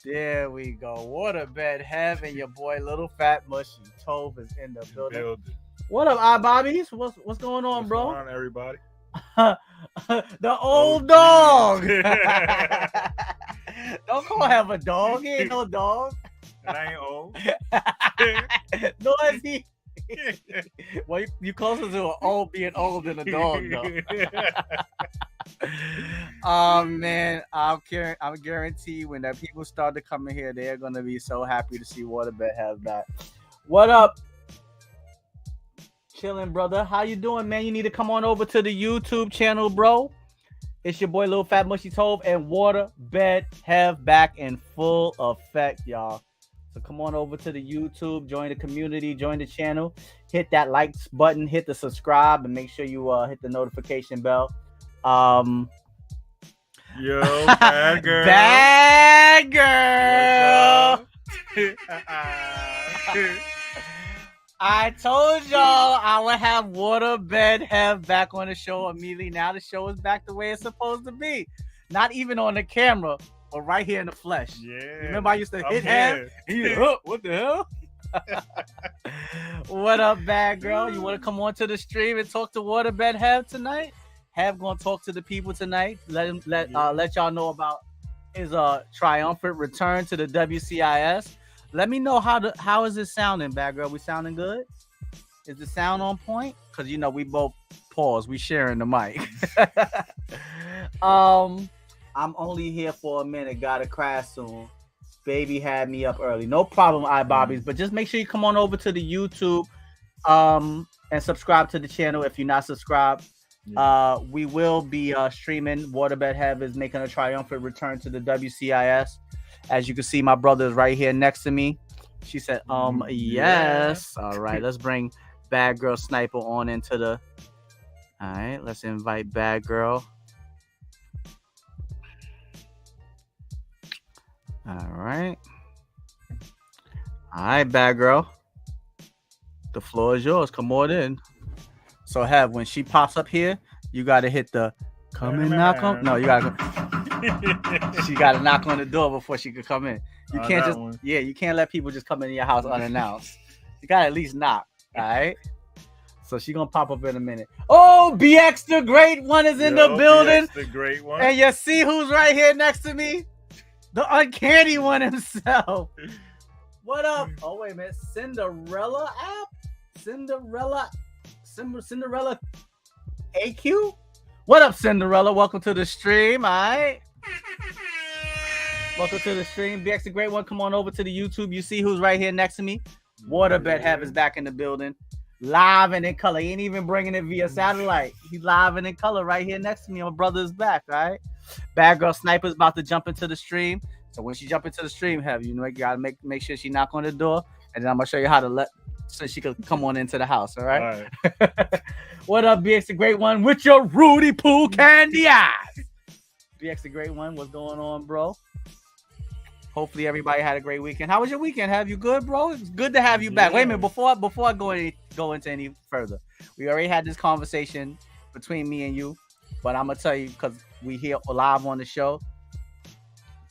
There we go. Waterbed Heaven, your boy Little Fat Mushy Tove is in the building. What up, iBobbies? What's going on, bro? What's going on, everybody? The old dog. Don't call him a dog. He ain't no dog. And I ain't old. No, is he? Well, you closer to an old being old than a dog, though. Man, I guarantee you when that people start to come in here, they're gonna be so happy to see Waterbed have back. What up? Chilling, brother. How you doing, man? You need to come on over to the YouTube channel, bro. It's your boy Lil Fat Mushy Tove and Waterbed have back in full effect, y'all. So come on over to the YouTube, join the community, join the channel, hit that likes button, hit the subscribe, and make sure you hit the notification bell. Yo, bad girl. Bad girl. I told y'all I would have Waterbed have back on the show immediately. Now the show is back the way it's supposed to be. Not even on the camera, but right here in the flesh. Yeah. Remember I used to hit Have? What the hell? What up, bad girl? You want to come on to the stream and talk to Waterbed Have tonight? Have gonna talk to the people tonight. Let y'all know about his triumphant return to the WCIS. Let me know how is it sounding, bad girl? We sounding good? Is the sound on point? Cause you know we both pause. We sharing the mic. I'm only here for a minute. Gotta crash soon. Baby had me up early. No problem, iBobbies. But just make sure you come on over to the YouTube and subscribe to the channel if you're not subscribed. Yeah. We will be streaming. Waterbed Have is making a triumphant return to the WCIS. As you can see, my brother is right here next to me. She said, yes. All right, let's bring Bad Girl Sniper on into the... All right, let's invite Bad Girl. All right. All right, Bad Girl. The floor is yours. Come on in. So, Have, when she pops up here, you got to hit the come and knock on... No, you got to... She got to knock on the door before she could come in. You can't just... One. Yeah, you can't let people just come into your house unannounced. You got to at least knock. All right? So she going to pop up in a minute. Oh, BX the Great One is in the building. BX the Great One. And you see who's right here next to me? The Uncanny One himself. What up? Oh, wait a minute. Cinderella app? Cinderella AQ? What up, Cinderella? Welcome to the stream, all right? Welcome to the stream. BX the Great One, come on over to the YouTube. You see who's right here next to me? Waterbed Have is back in the building. Live and in color. He ain't even bringing it via satellite. He's live and in color right here next to me. My brother's back, all right? Bad Girl Sniper's about to jump into the stream. So when she jump into the stream, Have, you know, you gotta make sure she knock on the door, and then I'm gonna show you how to so she could come on into the house, all right? All right. What up, BX the Great One, with your Rudy Poo candy eyes? BX the Great One, what's going on, bro? Hopefully everybody had a great weekend. How was your weekend? Have you good, bro? It's good to have you back. Wait a minute, before I go into any further, we already had this conversation between me and you, but I'm gonna tell you because we here live on the show.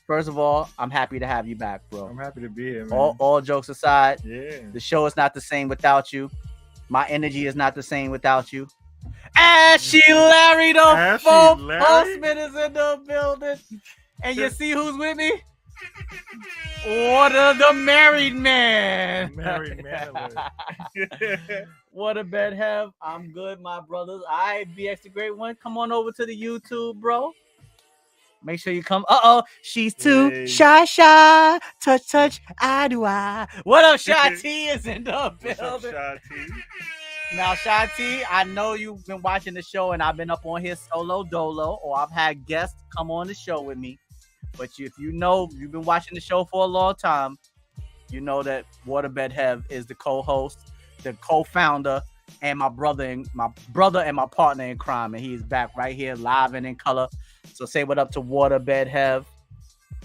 First of all, I'm happy to have you back, bro. I'm happy to be here, man. All jokes aside, yeah, the show is not the same without you. My energy is not the same without you. Ashy Larry, the postman is in the building. And you see who's with me? Order the married man. Married man. Waterbed Have. I'm good, my brothers. All right, BX the Great One. Come on over to the YouTube, bro. Make sure you come. She's too shy. Touch, I do I. What up, Shy T is in the building. What's up, Shy T? Now, Shy T, I know you've been watching the show, and I've been up on here solo dolo, or I've had guests come on the show with me. But if you know, you've been watching the show for a long time, you know that Waterbed Have is the co-host, the co-founder, and my brother and my partner in crime, and he's back right here live and in color. So say what up to Waterbed Have.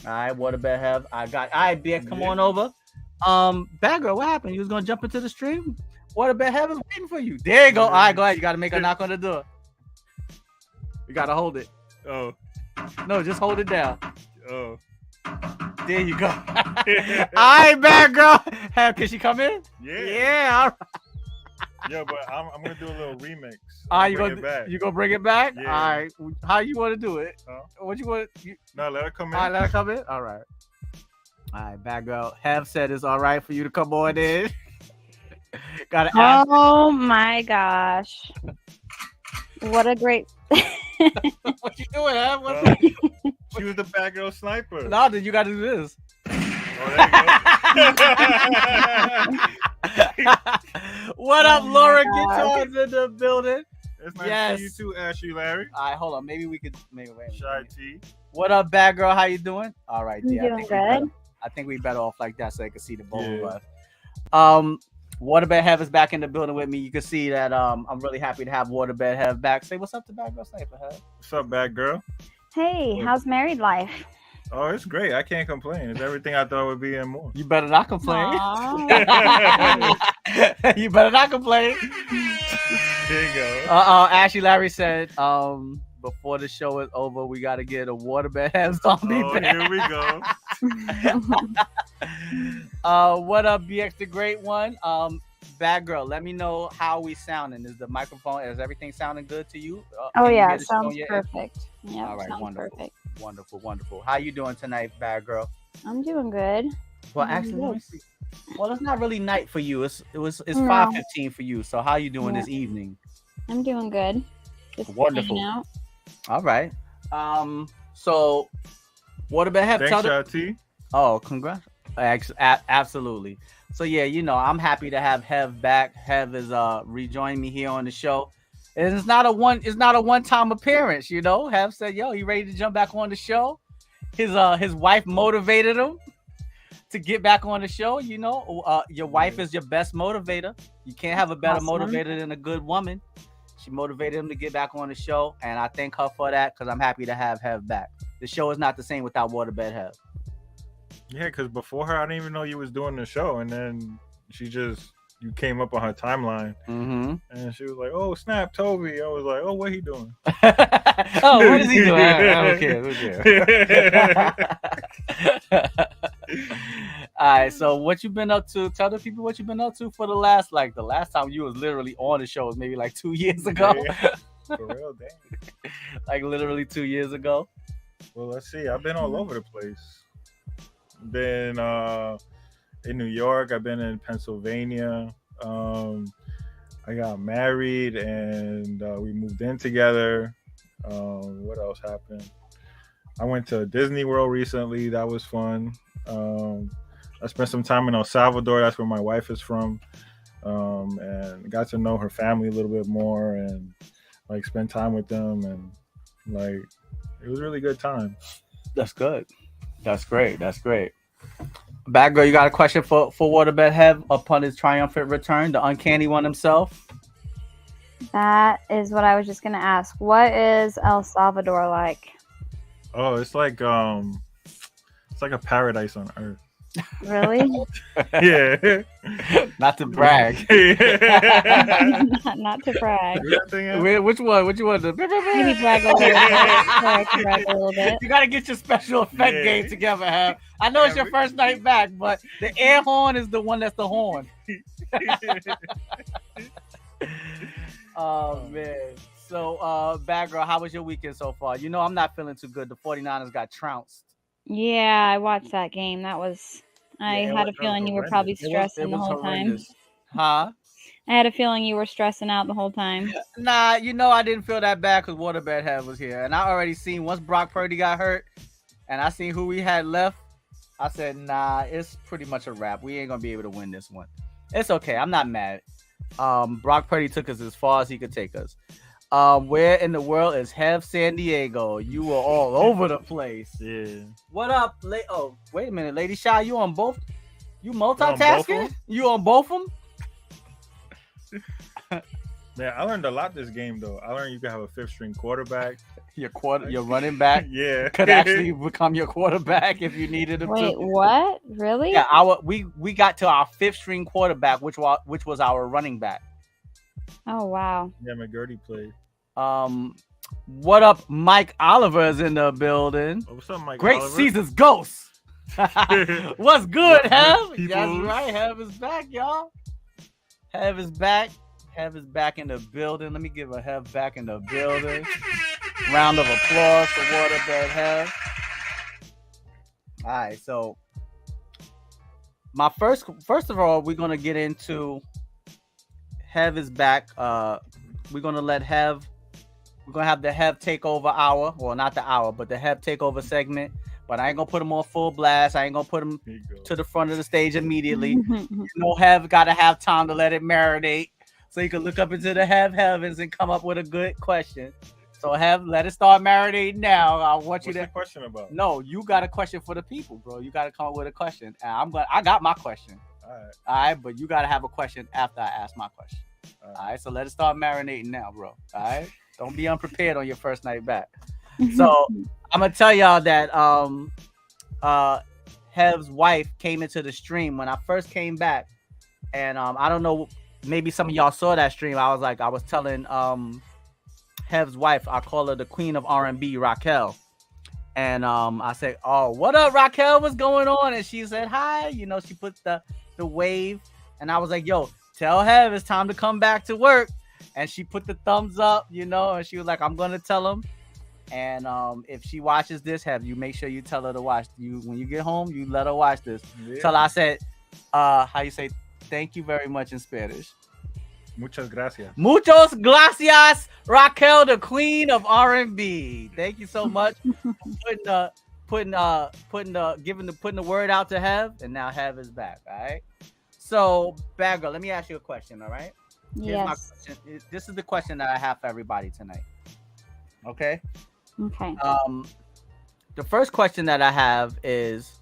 All right, Waterbed Have. All right, BX, come on over. Bad Girl, what happened? You was gonna jump into the stream? Waterbed Have is waiting for you. There you go. All right, go ahead. You gotta make a knock on the door. You gotta hold it. Oh. No, just hold it down. Oh. There you go. All right, bad girl. Can she come in? Yeah. Yeah. All right. Yo, but I'm gonna do a little remix. You Bring it back. You gonna bring it back? Yeah. All right. How you want to do it? Huh? What you want? No, let her come in. All right, let her come in. All right. All right, bad girl. Have said it's all right for you to come on in. Gotta ask. Oh my gosh. What a great. What you doing, Have? She was the bad girl sniper. No, then you gotta do this. Oh, there you go. What up, Oh my Laura? God. Guitars in the building. It's nice Yes. to see you too, Ashley Larry. All right, hold on. Maybe we could. Maybe wait. Shy T. What up, bad girl? How you doing? All right, I'm dear. doing good. I think we better off like that so they can see the both Yeah. of us. Waterbed Hev is back in the building with me. You can see that I'm really happy to have Waterbed Hev back. Say what's up to Bad Girl Sniper, Hev. What's up, bad girl? Hey, how's married life? Oh, it's great. I can't complain. It's everything I thought it would be and more. You better not complain. Aw. You better not complain. There you go. Ashley Larry said, before the show is over, we gotta get a Waterbed Hev zombie Oh, back. here we go. What up, BX the Great One? Bad girl, let me know how we sounding. Is the microphone, is everything sounding good to you? Oh Can you yeah, hear it the show on sounds your- perfect. Yeah, All right, sounds wonderful. perfect. Wonderful. How you doing tonight, bad girl? I'm doing good. Well, I'm actually, let me good. see. Well, it's not really night for you. It's No. 5:15 for you. So how you doing Yeah. this evening? I'm doing good. Just Wonderful. hanging out. All right. So Waterbed Hev, Thanks, tell the- Shy T. Oh, congrats. Absolutely. So yeah, I'm happy to have Hev back. Hev is rejoining me here on the show. And it's not a one-time appearance, Hev said, yo, he ready to jump back on the show. His wife motivated him to get back on the show. Your wife is your best motivator. You can't have a better Awesome. motivator than a good woman. She motivated him to get back on the show, and I thank her for that because I'm happy to have Hev back. The show is not the same without Waterbed Hev. Yeah, because before her, I didn't even know you was doing the show, and then you came up on her timeline, Mm-hmm. and she was like, "Oh, snap, Toby." I was like, "Oh, what he doing?" Oh, what is he doing? I don't care. Who cares? All right. So, what you been up to? Tell the people what you been up to for the last time you was literally on the show was maybe like 2 years ago. Yeah. For real, dang. Like literally 2 years ago. Well, let's see. I've been all over the place. Been in New York. I've been in Pennsylvania. I got married and we moved in together. What else happened? I went to Disney World recently. That was fun. I spent some time in El Salvador. That's where my wife is from. And got to know her family a little bit more and like spend time with them. And like, it was a really good time. That's good. That's great. Bad girl, you got a question for Waterbed Hev upon his triumphant return, the uncanny one himself? That is what I was just gonna ask. What is El Salvador like? Oh, it's like a paradise on earth. Really? Yeah. Not to brag. Not to brag. Which one? Maybe brag a little bit. Brag a little bit. You gotta get your special effect Yeah. game together, Hev. I know it's your first night back, but the air horn is the one that's the horn. Oh man. So bad girl, how was your weekend so far? I'm not feeling too good. The 49ers got trounced. Yeah, I watched that game. I Yeah, had a feeling you were probably stressing the whole time. Huh? I had a feeling you were stressing out the whole time. Nah, I didn't feel that bad because Waterbed Hev was here. And I already seen once Brock Purdy got hurt and I seen who we had left, I said, nah, it's pretty much a wrap. We ain't going to be able to win this one. It's okay. I'm not mad. Brock Purdy took us as far as he could take us. Where in the world is Hev San Diego? You were all over the place. Yeah. What up? Oh, wait a minute. Lady Shy, you on both? You both of multitasking? 'em? You on both of them? Man, I learned a lot this game though. I learned you can have a fifth string quarterback. Your running back Yeah. could actually become your quarterback if you needed him Wait, to. what? Really? Yeah, we got to our fifth string quarterback, which was our running back. Oh, wow. Yeah, McGurdy played. What up? Mike Oliver is in the building. Oh, what's up, Mike? Great Oliver? Caesar's ghost. What's good, What's Hev? good, people? That's right. Hev is back, y'all. Hev is back. Hev is back in the building. Let me give a Hev back in the building. Round of applause for Waterbed Hev. All right, so my first of all, we're gonna get into Hev is back. We're gonna let Hev. We're gonna have the Hev takeover hour. Well, not the hour, but the Hev takeover segment. But I ain't gonna put him on full blast. I ain't gonna put him to the front of the stage immediately. Hev gotta have time to let it marinate, so you can look up into the Hev heavens and come up with a good question. So Hev, let it start marinating now. I want you What's to. the question about? No, you got a question for the people, bro. You gotta come up with a question. And I got my question. All right. All right, but you gotta have a question after I ask my question. All right, so let it start marinating now, bro. All right, don't be unprepared on your first night back. So I'm gonna tell y'all that Hev's wife came into the stream when I first came back, and I don't know, maybe some of y'all saw that stream. I was telling Hev's wife, I call her the queen of R&B, Raquel, and I said, "Oh, what up, Raquel? What's going on?" And she said, "Hi." You know, she put the wave, and I was like, "Yo, tell Hev it's time to come back to work." And she put the thumbs up, you know, and she was like, "I'm gonna tell him." And if she watches this, Hev, you make sure you tell her to watch. You when you get home, you let her watch this. Yeah. Tell her I said, how you say thank you very much in Spanish? Muchas gracias. Muchos gracias, Raquel, the queen of R&B. Thank you so much for putting the word out to Hev, and now Hev is back. All right. So, Badgurl, let me ask you a question. All right. Here's my question. This is the question that I have for everybody tonight. Okay. Okay. The first question that I have is,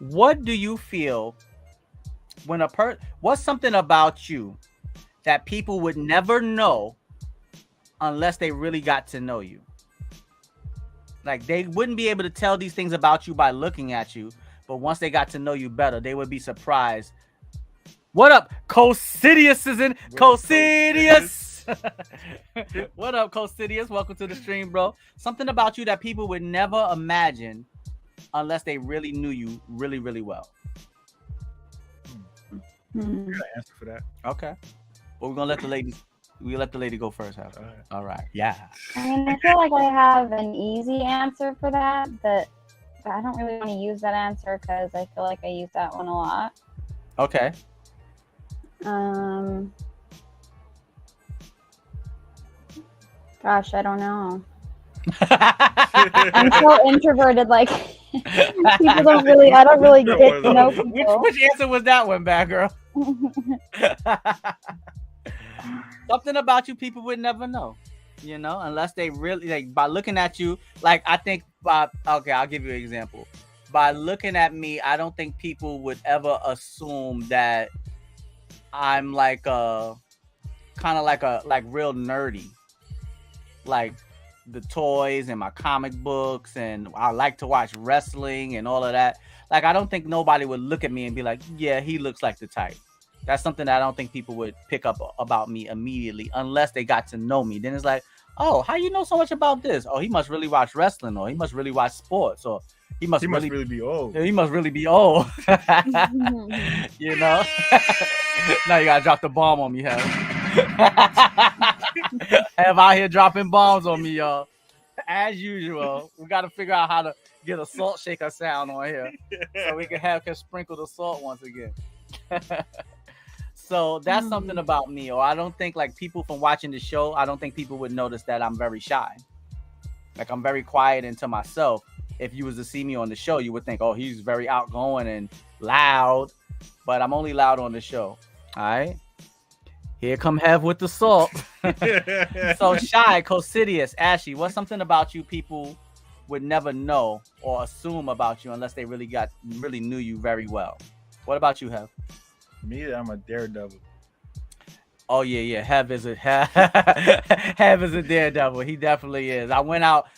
what do you feel when what's something about you that people would never know unless they really got to know you? Like, they wouldn't be able to tell these things about you by looking at you, but once they got to know you better, they would be surprised. What up, Cosidius is in Cosidius. What up, Cosidius? Welcome to the stream, bro. Something about you that people would never imagine unless they really knew you really, really well. You got an answer for that? Okay. Well, we're gonna let the lady go first. All right. All right. Yeah. I mean, I feel like I have an easy answer for that, but I don't really want to use that answer because I feel like I use that one a lot. Okay. Gosh, I don't know. I'm so introverted, like I don't really get to know people. Which answer was that one, Badgurl? Something about you people would never know, you know, unless they really, like, by looking at you. Like, I think okay, I'll give you an example. By looking at me, I don't think people would ever assume that I'm like kind of like real nerdy, like the toys and my comic books, and I like to watch wrestling and all of that. Like, I don't think nobody would look at me and be like, yeah, he looks like the type. That's something that I don't think people would pick up about me immediately unless they got to know me. Then it's like, oh, how you know so much about this? Oh, he must really watch wrestling, or he must really watch sports, or he must really be old. He must really be old. You know? Now you gotta drop the bomb on me, Hev. Hev out here dropping bombs on me, y'all. As usual, we gotta figure out how to get a salt shaker sound on here so we can sprinkle the salt once again. So that's something about me. Or I don't think, like, people from watching the show, I don't think people would notice that I'm very shy. Like, I'm very quiet and to myself. If you was to see me on the show, you would think, oh, he's very outgoing and loud. But I'm only loud on the show. All right. Here come Hev with the salt. So, Shy, Cosidius, Ashley, what's something about you people would never know or assume about you unless they really knew you very well? What about you, Hev? Me, I'm a daredevil. Oh yeah. Hev is a daredevil. He definitely is. I went out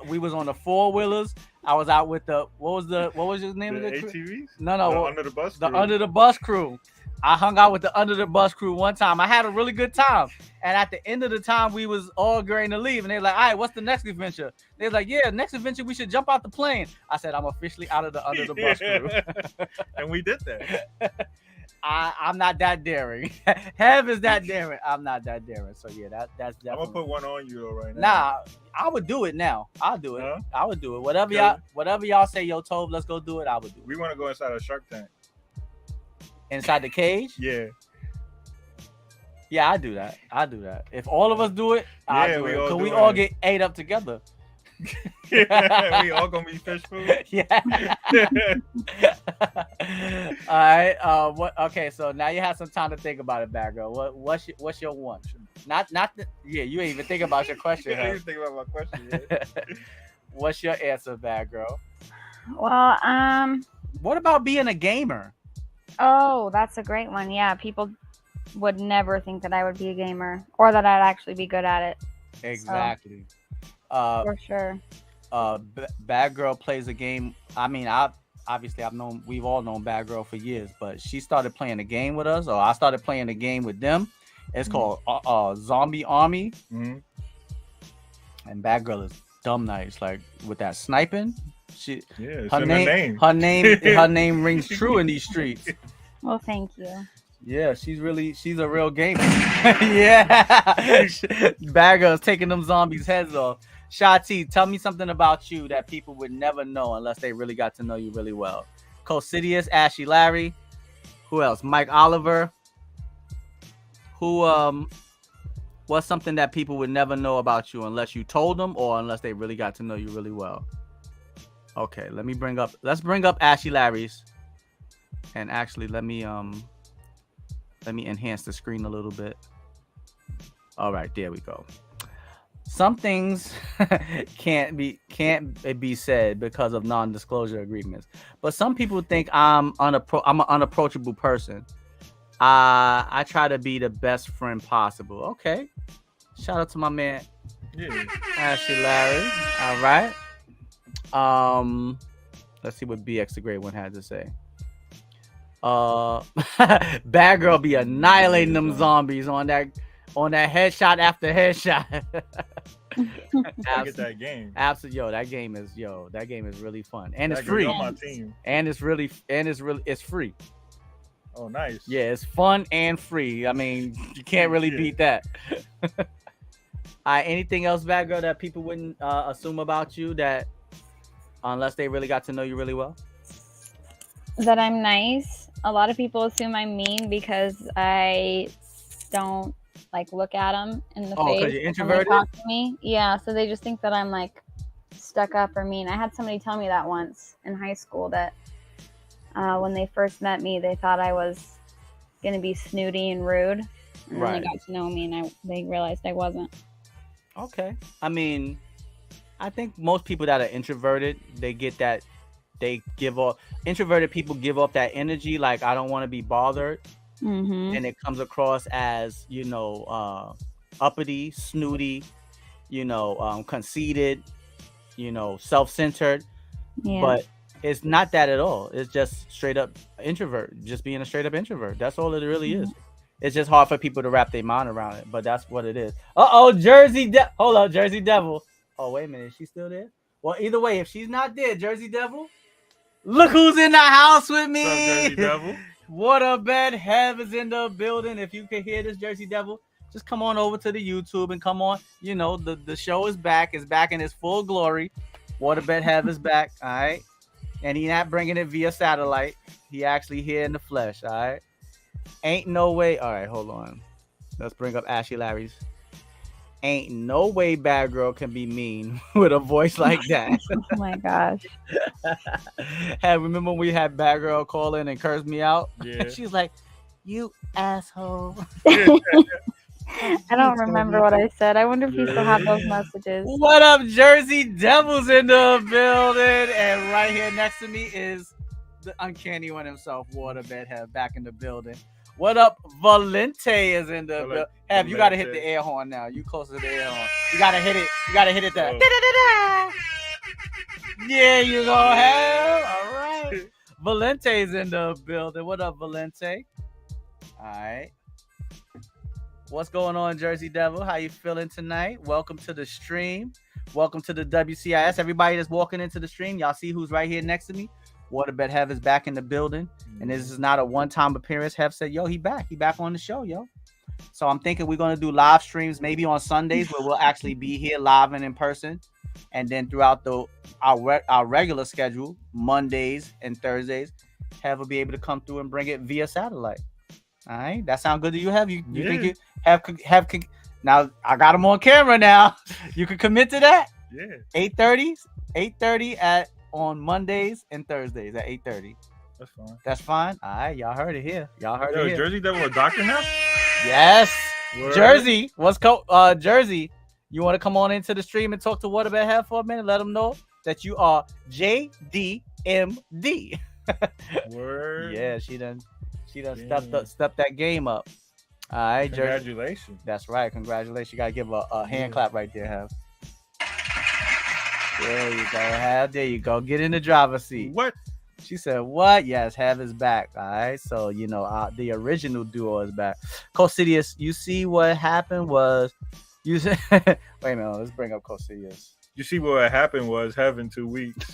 we was on the 4-wheelers. I was out with what was your name of the crew? ATVs? No, the under the bus crew. Under the bus crew. I hung out with the Under the Bus crew one time. I had a really good time. And at the end of the time, we was all going to leave. And they're like, all right, what's the next adventure? They're like, yeah, next adventure, we should jump out the plane. I said, I'm officially out of the Under the Bus crew. And we did that. I'm not that daring. Hev is that daring. I'm not that daring. So yeah, that's definitely. I'm gonna put one on you though right now. Nah, I would do it now. I'll do it. Huh? I would do it. Whatever y'all say, yo, Tove, let's go do it. I would do it. We want to go inside a Shark Tank. Inside the cage? Yeah. Yeah, I do that. I do that. If all of us do it, I'll do it. Because we do all it. get ate up together. We all gonna be fish food. Yeah. All right. What? Okay. So now you have some time to think about it, Badgurl. What's your one? Yeah. You ain't even think about your question. I didn't even think about my question. Yeah. What's your answer, Badgurl? Well, What about being a gamer? oh, that's a great one. Yeah, people would never think that I would be a gamer or that I'd actually be good at it. Exactly. For sure. Badgurl plays a game. I mean, we've all known Badgurl for years, but she started playing a game with us, or I started playing a game with them. It's called Zombie Army. Mm-hmm. And Badgurl is dumb nice, like with that sniping. Her name. Her name rings true in these streets. Well, thank you. Yeah, she's a real gamer. Yeah. Badgurl's taking them zombies' heads off. Shati, tell me something about you that people would never know unless they really got to know you really well. Cosidius, Ashley Larry. Who else? Mike Oliver. What's something that people would never know about you unless you told them or unless they really got to know you really well? Okay, let's bring up Ashley Larry's. And actually let me enhance the screen a little bit. All right, there we go. Some things can't be said because of non-disclosure agreements. But some people think I'm an unapproachable person. I try to be the best friend possible. Okay. Shout out to my man, Ashley Larry. All right. Let's see what BX the Great One had to say. Badgurl be annihilating them zombies on that headshot after headshot. Get that game. Absolutely, that game is really fun and it's free. On my team. And it's free. Oh, nice. Yeah, it's fun and free. I mean, you can't really beat that. Anything else, Badgurl, that people wouldn't assume about you that unless they really got to know you really well? That I'm nice. A lot of people assume I'm mean because I don't look at them in the face. Because you're introverted? When they talk to me. Yeah, so they just think that I'm stuck up or mean. I had somebody tell me that once in high school that when they first met me, they thought I was going to be snooty and rude. And then they got to know me and they realized I wasn't. Okay. I mean, I think most people that are introverted, they get that. They give off. Introverted people give off that energy, like I don't want to be bothered, and it comes across as uppity, snooty, conceited, self-centered. Yeah. But it's not that at all. It's just straight up introvert, just being a straight up introvert. That's all it really is. It's just hard for people to wrap their mind around it, but that's what it is. Hold up, Jersey Devil. Oh, wait a minute, is she still there? Well, either way, if she's not there, Jersey Devil. Look who's in the house with me. What's up, Jersey Devil? What a bed. Hev is in the building. If you can hear this, Jersey Devil, just come on over to the YouTube and come on. The show is back. It's back in its full glory. Waterbed Hev is back. All right. And he's not bringing it via satellite. He actually here in the flesh. All right. Ain't no way. All right. Hold on. Let's bring up Ashley Larry's. Ain't no way Badgurl can be mean with a voice like that. Oh my gosh. Hey, remember when we had Badgurl call in and curse me out? Yeah. She's like, you asshole. I don't remember what I said. I wonder if you still have those messages. What up, Jersey Devils in the building? And right here next to me is the uncanny one himself, Waterbed Hev, back in the building. What up, Valente is in the building. Hev, you gotta hit the air horn now. You closer to the air horn. You gotta hit it. You gotta hit it there. Yeah, you go, Hev. All right. Valente's in the building. What up, Valente? All right. What's going on, Jersey Devil? How you feeling tonight? Welcome to the stream. Welcome to the WCIS. Everybody that's walking into the stream, y'all see who's right here next to me? Waterbed Hev is back in the building. And this is not a one-time appearance. Hev said, yo, he back. He back on the show, yo. So I'm thinking we're going to do live streams maybe on Sundays where we'll actually be here live and in person. And then throughout our regular schedule, Mondays and Thursdays, Hev will be able to come through and bring it via satellite. All right, that sound good to you, Hev? You think you have now? I got him on camera now. You can commit to that. Yeah. 8:30 on Mondays and Thursdays at 8:30. That's fine. That's fine. All right, y'all heard it here. Y'all heard it here. Jersey Devil a doctor now? Yes. Word. Jersey, Jersey? You want to come on into the stream and talk to Waterbed Hev for a minute? Let them know that you are JDMD. Word. Yeah, she done stepped that game up. All right, Jersey. Congratulations. That's right. Congratulations. You gotta give a hand clap right there, Hev. There you go, Hev. There you go. Get in the driver's seat. What? She said, what? Yes, Hev is back. All right. So, the original duo is back. Cosidius, you see what happened was you said wait a minute, let's bring up Cosidius. You see what happened was having 2 weeks.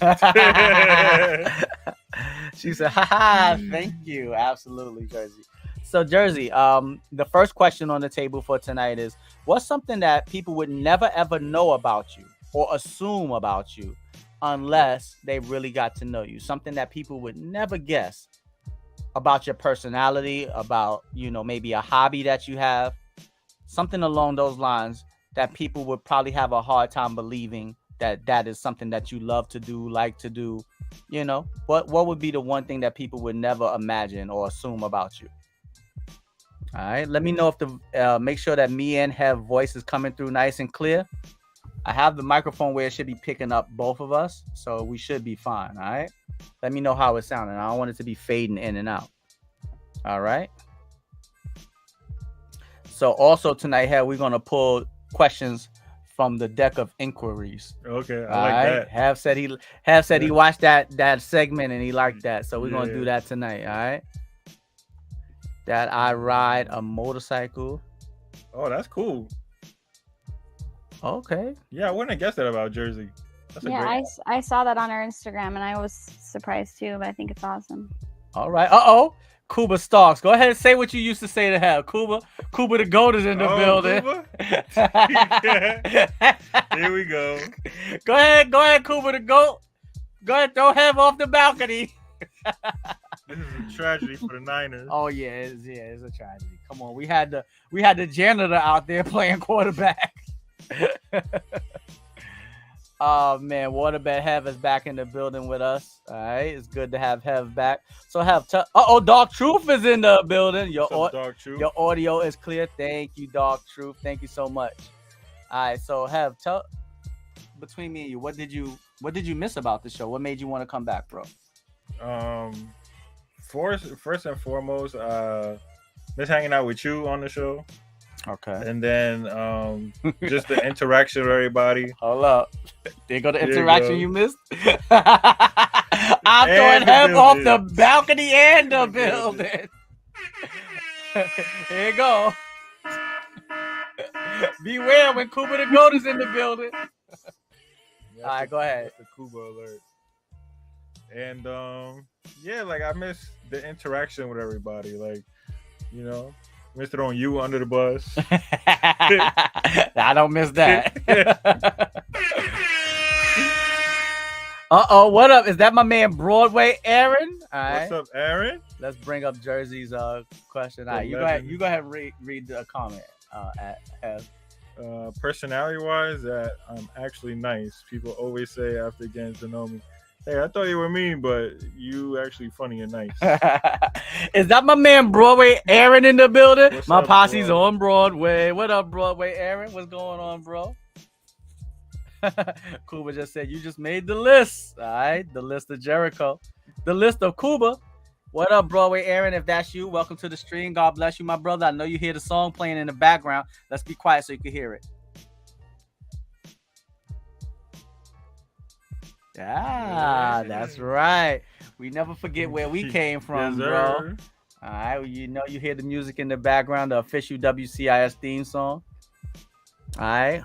She said, haha, thank you. Absolutely, Jersey. So, Jersey, the first question on the table for tonight is, what's something that people would never, ever know about you or assume about you unless they really got to know you? Something that people would never guess about your personality, about, maybe a hobby that you have, something along those lines that people would probably have a hard time believing that is something that you love to do, like to do. What would be the one thing that people would never imagine or assume about you? All right, let me know if make sure that me and Hev voice is coming through nice and clear. I have the microphone where it should be picking up both of us, so we should be fine. All right, let me know how it's sounding. I don't want it to be fading in and out. All right. So also tonight, Hev, we're gonna pull questions from the deck of inquiries. Okay, I like that. Hev said he watched that segment and he liked that, so we're gonna do that tonight. All right. That I ride a motorcycle. Oh, that's cool. Okay. Yeah, I wouldn't have guessed that about Jersey. I saw that on her Instagram and I was surprised too, but I think it's awesome. All right. Cuba Starks. Go ahead and say what you used to say to Hev. Cuba the GOAT is in the building. Here we go. Go ahead, Cuba the GOAT. Go ahead, throw Hev off the balcony. This is a tragedy for the Niners. Oh yeah, it's a tragedy. Come on, we had the janitor out there playing quarterback. Oh man, Waterbed Hev is back in the building with us. All right, it's good to have Hev back. So Hev, Dark Truth is in the building. Your audio is clear. Thank you, Dark Truth. Thank you so much. All right, so Hev, tell between me and you, what did you miss about the show? What made you want to come back, bro? First and foremost, miss hanging out with you on the show. Okay. And then just the interaction with everybody. Hold up. There go the interaction you missed. I'm throwing Hev off the balcony and the building. Here you go. Beware when Cuba the GOAT is in the building. All right, go ahead. That's the Cuba alert. And I miss the interaction with everybody. Like, miss throwing you under the bus. I don't miss that. What up? Is that my man Broadway Aaron? All right. What's up, Aaron? Let's bring up Jersey's question. All right, you go ahead and read the comment at Hev. Personality-wise, that I'm actually nice. People always say after getting to know me, hey, I thought you were mean, but you actually funny and nice. Is that my man Broadway Aaron in the building? What's my up, posse's bro? on Broadway. What up, Broadway Aaron? What's going on, bro? Cuba just said you just made the list. All right, the list of Jericho, the list of Cuba. What up, Broadway Aaron? If that's you, welcome to the stream. God bless you, my brother. I know you hear the song playing in the background. Let's be quiet so you can hear it. Ah, that's right. We never forget where we came from, yes, bro. All right, you know you hear the music in the background, the official WCIS theme song. All right.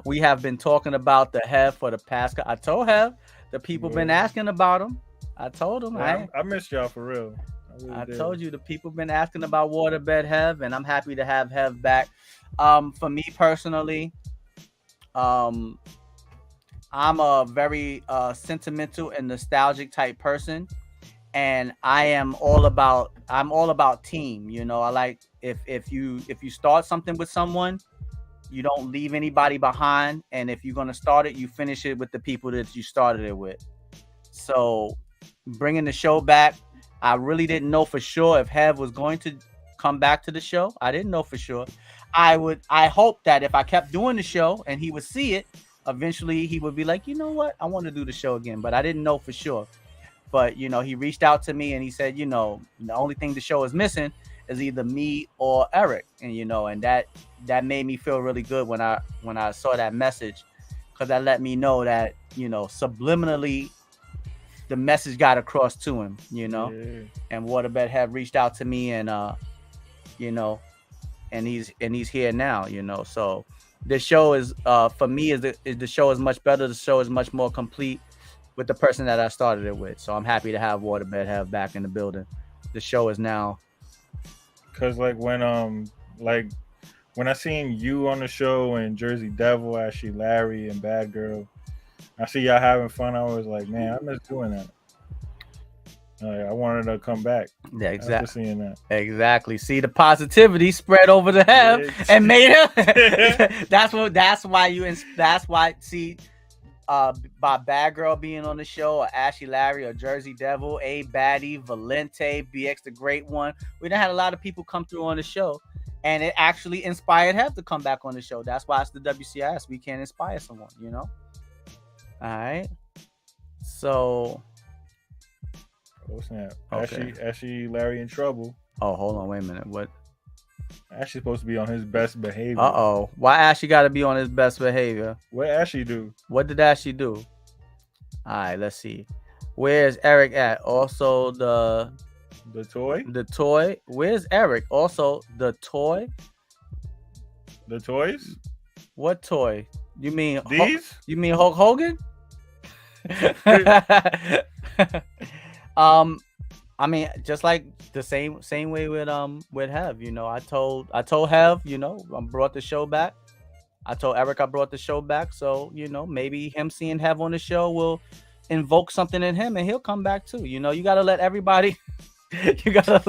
We have been talking about the Hev for the past. I told Hev the people been asking about him. I told him. Yeah, I missed y'all for real. I told you the people been asking about Waterbed Hev, and I'm happy to have Hev back. For me personally, I'm a very sentimental and nostalgic type person, and I'm all about team. You know, I like if you start something with someone, you don't leave anybody behind, and if you're gonna start it, you finish it with the people that you started it with. So, bringing the show back, I really didn't know for sure if Hev was going to come back to the show. I didn't know for sure. I hope that if I kept doing the show and he would see it, eventually he would be like, you know what, I want to do the show again. But I didn't know for sure. But you know, he reached out to me and he said, you know, the only thing the show is missing is either me or Eric, and you know, and that made me feel really good when I saw that message, because that let me know that, you know, subliminally the message got across to him, you know. Yeah. And Waterbed have reached out to me, and you know, and he's here now, you know. So the show is for me is the show is much better. The show is much more complete with the person that I started it with. So I'm happy to have Waterbed have back in the building. The show is now, because like when I seen you on the show and Jersey Devil, Ashley Larry, and Badgurl, I see y'all having fun. I was like, man, I miss doing that. I wanted to come back. Yeah, exactly. After seeing that. Exactly. See, the positivity spread over the Hev and made him. That's why. See, by Badgurl being on the show, or Ashley Larry, or Jersey Devil, A Baddie, Valente, BX the Great One. We done had a lot of people come through on the show, and it actually inspired Hev to come back on the show. That's why it's the WCIS. We can inspire someone, you know. All right. So. Oh snap! Okay. Ashley Larry in trouble. Oh, hold on, wait a minute. What? Ashley's supposed to be on his best behavior. Why Ashley got to be on his best behavior? What Ashley do? What did Ashley do? All right, let's see. Where's Eric at? Also the toy. The toy. Where's Eric? Also the toy. The toys. What toy? You mean these? You mean Hulk Hogan? I mean, just like the same way with Hev, you know, I told Hev, you know, I brought the show back. I told Eric I brought the show back, so you know, maybe him seeing Hev on the show will invoke something in him, and he'll come back too. You know, you gotta let everybody. There you go.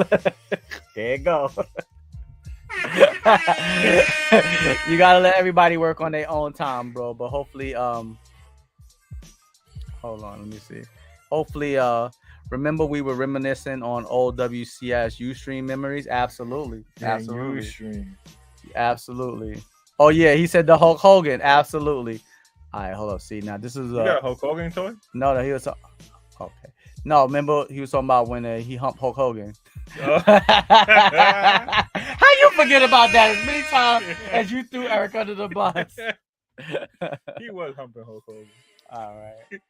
You gotta let everybody work on their own time, bro. But hopefully, hold on, let me see. Hopefully, remember we were reminiscing on old WCIS Ustream memories. Absolutely. Ustream. Absolutely. Oh yeah, he said the Hulk Hogan. Absolutely. All right, hold up. See, now this is you got a Hulk Hogan toy? No, he was okay. No, remember he was talking about when he humped Hulk Hogan. Oh. How you forget about that as many times as you threw Eric under the bus? He was humping Hulk Hogan. All right.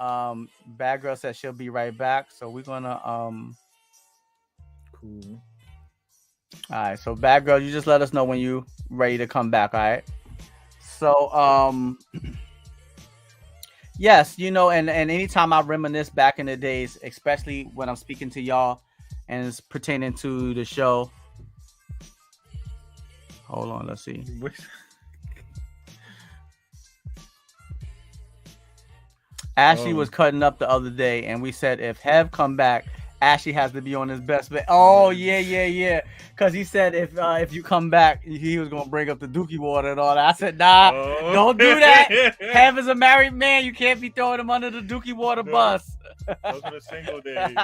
Badgurl said she'll be right back, so we're gonna cool. All right, so Badgurl, you just let us know when you ready to come back. All right. So yes, you know, and anytime I reminisce back in the days, especially when I'm speaking to y'all and it's pertaining to the show. Hold on, let's see. Ashley was cutting up the other day, and we said if Hev come back, Ashley has to be on his best. Oh yeah. Because he said if you come back, he was gonna bring up the Dookie water and all that. I said nah, don't do that. Hev is a married man. You can't be throwing him under the Dookie water bus. Those are the single days.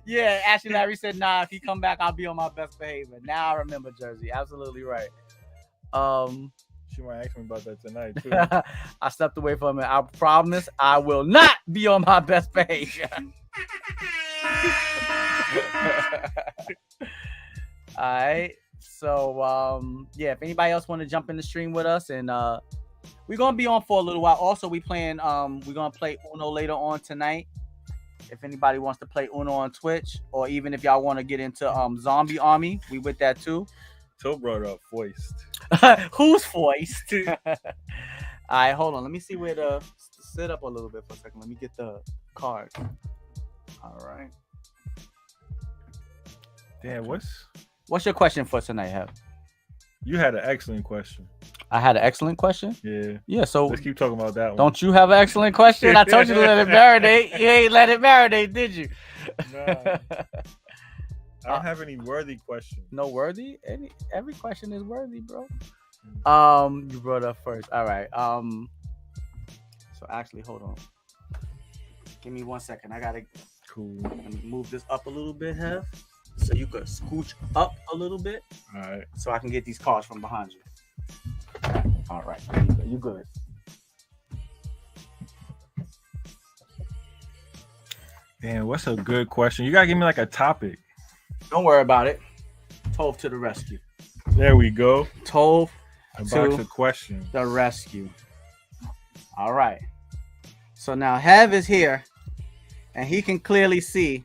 Yeah, Ashley Larry said nah. If he come back, I'll be on my best behavior. Now I remember Jersey. Absolutely right. She might ask me about that tonight too. I stepped away from it. I promise I will not be on my best behavior. All right. So yeah, if anybody else want to jump in the stream with us, and we're gonna be on for a little while. Also, we're gonna play Uno later on tonight. If anybody wants to play Uno on Twitch, or even if y'all want to get into Zombie Army, we with that too. Till brought up Foist. Who's Foist? All right, hold on. Let me see where to sit up a little bit for a second. Let me get the card. All right. Damn, what's your question for tonight, Hev? You had an excellent question. I had an excellent question. Yeah. Yeah. So let's keep talking about that one. Don't you have an excellent question? I told you to let it marinate. You ain't let it marinate, did you? Nah. I don't have any worthy questions. No worthy? Every question is worthy, bro. You brought up first. All right. So actually, hold on. Give me 1 second. I gotta let me move this up a little bit, Hev. So you could scooch up a little bit. All right. So I can get these cards from behind you. All right. You good. Damn, what's a good question? You gotta give me like a topic. Don't worry about it. Tove to the rescue. There we go. Tove A box of questions. the rescue. All right. So now Hev is here, and he can clearly see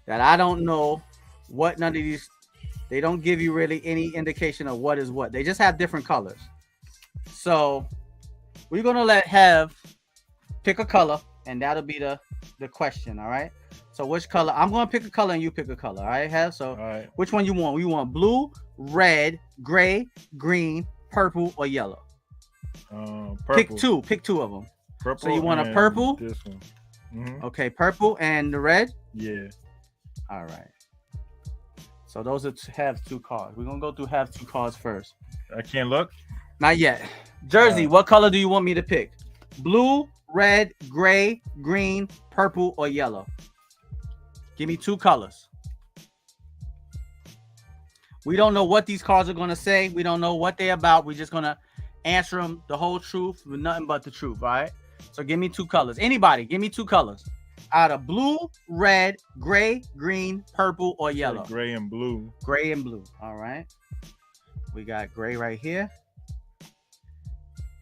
that I don't know what none of these. They don't give you really any indication of what is what. They just have different colors. So we're gonna let Hev pick a color, and that'll be the question. All right. So which color? I'm gonna pick a color, and you pick a color. All right, Hev. So All right. which one you want? You want blue, red, gray, green, purple, or yellow? Purple. Pick two of them. Purple. So you want a purple? This one. Mm-hmm. Okay, purple and the red. Yeah. All right. So those are have two cards. We're gonna go through have two cards first. I can't look. Not yet. Jersey, what color do you want me to pick? Blue, red, gray, green, purple, or yellow? Give me two colors. We don't know what these cards are gonna say. We don't know what they're about. We're just gonna answer them the whole truth with nothing but the truth. All right. So give me two colors. Anybody, give me two colors. Out of blue, red, gray, green, purple, or yellow. Like gray and blue. Gray and blue. All right. We got gray right here.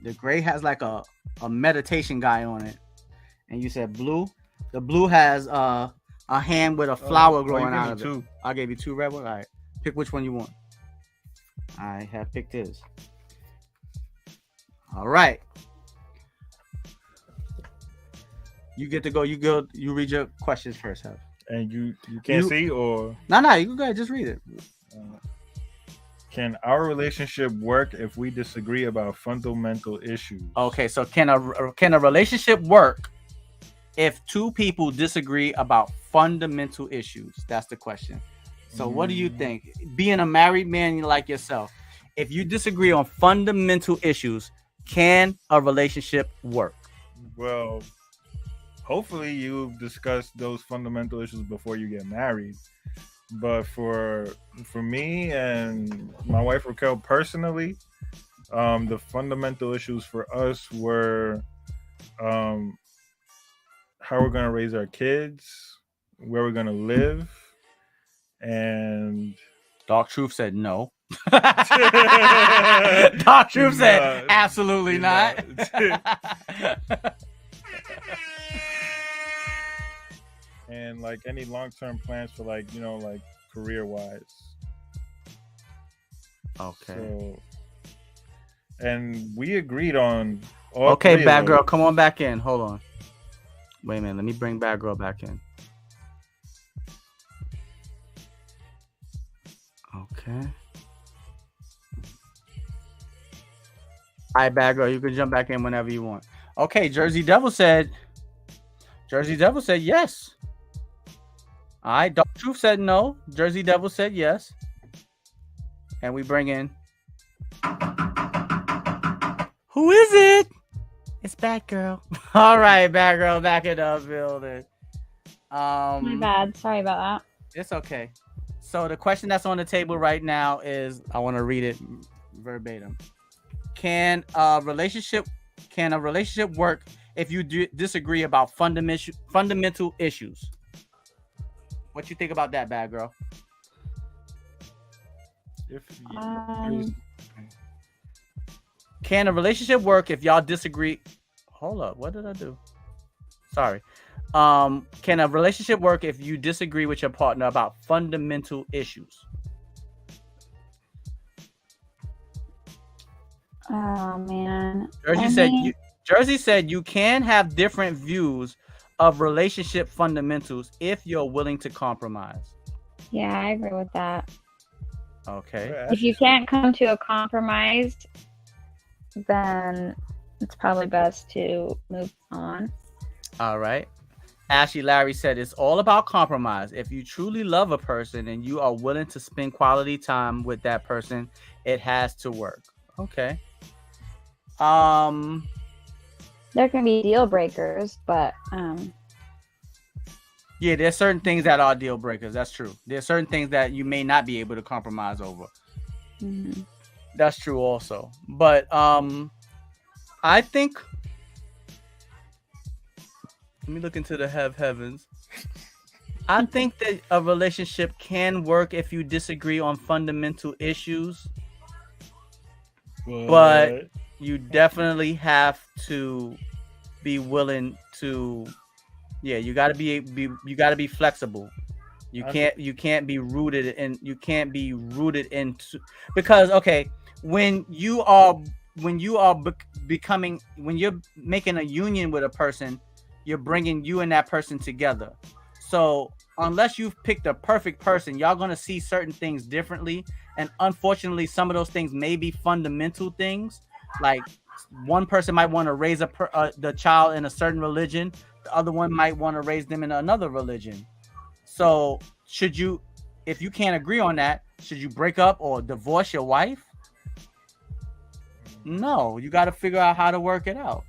The gray has like a meditation guy on it. And you said blue. The blue has a hand with a flower growing out of it. I gave you two red ones. All right. Pick which one you want. I have picked his. All right. You get to go. You go. You read your questions first, Hev. And you can't see or no. You can go ahead. Just read it. Can our relationship work if we disagree about fundamental issues? Okay, so can a relationship work if two people disagree about fundamental issues? That's the question. So what do you think? Being a married man like yourself, if you disagree on fundamental issues, can a relationship work? Well, hopefully you discuss those fundamental issues before you get married. But for me and my wife Raquel personally, the fundamental issues for us were how we're gonna raise our kids, where we're gonna live, and Dark Truth said no. Dark Truth said absolutely not. And like any long-term plans for like career-wise. Okay. So, and we agreed on all. Okay, Badgurl, come on back in. Hold on. Wait a minute. Let me bring Badgurl back in. Okay. All right, Badgurl, you can jump back in whenever you want. Okay, Jersey Devil said yes. All right, Dark Truth said no. Jersey Devil said yes. And we bring in. Who is it? It's Badgurl. All right, Badgurl, back in the building. My bad. Sorry about that. It's okay. So the question that's on the table right now is, I want to read it verbatim. Can a relationship work if you disagree about fundamental issues? What you think about that, Badgurl? Can a relationship work if y'all disagree? Hold up, what did I do? Sorry. Can a relationship work if you disagree with your partner about fundamental issues? Oh man. Jersey said you can have different views of relationship fundamentals if you're willing to compromise. Yeah, I agree with that. Okay. If you can't come to a compromise, then it's probably best to move on. All right. Ashley Larry said it's all about compromise. If you truly love a person and you are willing to spend quality time with that person, it has to work. Okay. There can be deal breakers, but yeah, there's certain things that are deal breakers. That's true. There's certain things that you may not be able to compromise over. mm-hmm. That's true also. But I think, let me look into the heavens. I think that a relationship can work if you disagree on fundamental issues, but you definitely have to be willing to. Yeah, you gotta be flexible. You can't be rooted into, because okay, when you're making a union with a person, you're bringing you and that person together. So unless you've picked a perfect person, y'all gonna see certain things differently, and unfortunately, some of those things may be fundamental things. Like one person might want to raise the child in a certain religion. The other one might want to raise them in another religion. So if you can't agree on that, should you break up or divorce your wife? No, you got to figure out how to work it out.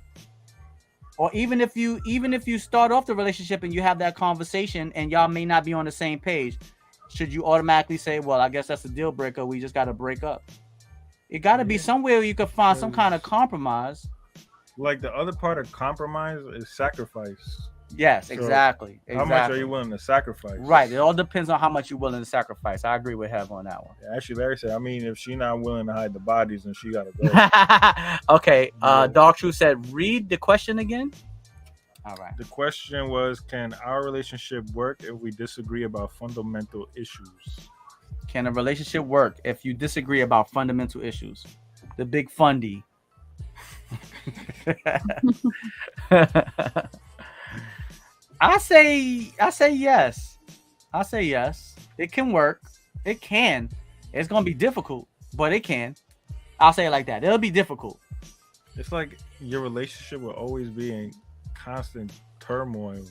Or even if you start off the relationship and you have that conversation and y'all may not be on the same page, should you automatically say, well, I guess that's a deal breaker, we just got to break up? It got to be somewhere where you can find some kind of compromise. Like the other part of compromise is sacrifice. Yes, so exactly. How much are you willing to sacrifice? Right. It all depends on how much you're willing to sacrifice. I agree with Hev on that one. Yeah, actually, Larry said, I mean, if she's not willing to hide the bodies, then she got to go. Okay. Dark Truth said, read the question again. All right. The question was, can our relationship work if we disagree about fundamental issues? Can a relationship work if you disagree about fundamental issues? The big fundy. I say yes. I say yes. It can work. It can. It's gonna be difficult, but it can. I'll say it like that. It'll be difficult. It's like your relationship will always be in constant turmoil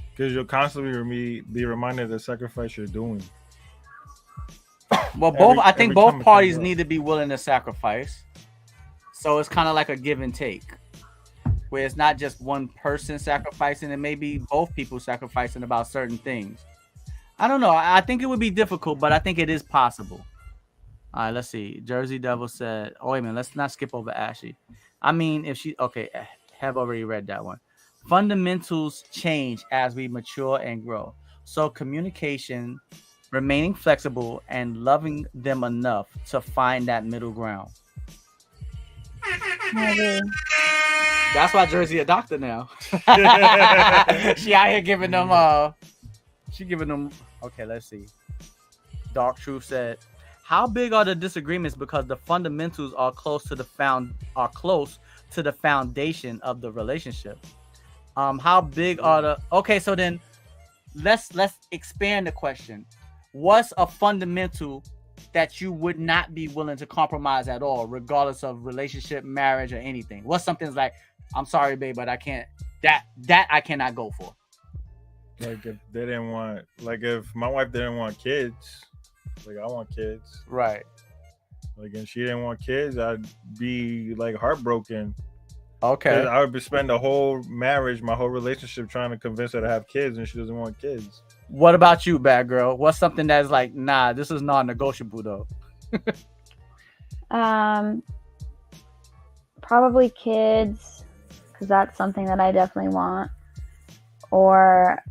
because you'll constantly be reminded of the sacrifice you're doing. Well, I think both parties need to be willing to sacrifice. So it's kind of like a give and take, where it's not just one person sacrificing, it may be both people sacrificing about certain things. I don't know. I think it would be difficult, but I think it is possible. All right, let's see. Jersey Devil said, oh, wait a minute. Let's not skip over Ashley. I mean, have already read that one. Fundamentals change as we mature and grow. So communication, remaining flexible, and loving them enough to find that middle ground. Maybe. That's why Jersey a doctor now. She out here giving them okay, let's see. Dark Truth said, how big are the disagreements because the fundamentals are close to the foundation of the relationship? How big are the okay, so then let's expand the question. What's a fundamental that you would not be willing to compromise at all, regardless of relationship, marriage, or anything? What's something's like, I'm sorry, babe, but I can't. That I cannot go for. Like if they didn't want, like if my wife didn't want kids, like I want kids, right? Like if she didn't want kids, I'd be like heartbroken. Okay. I would spend the whole marriage, my whole relationship, trying to convince her to have kids, and she doesn't want kids. What about you, Badgurl? What's something that's like, nah, this is non-negotiable though? Probably kids, because that's something that I definitely want. Or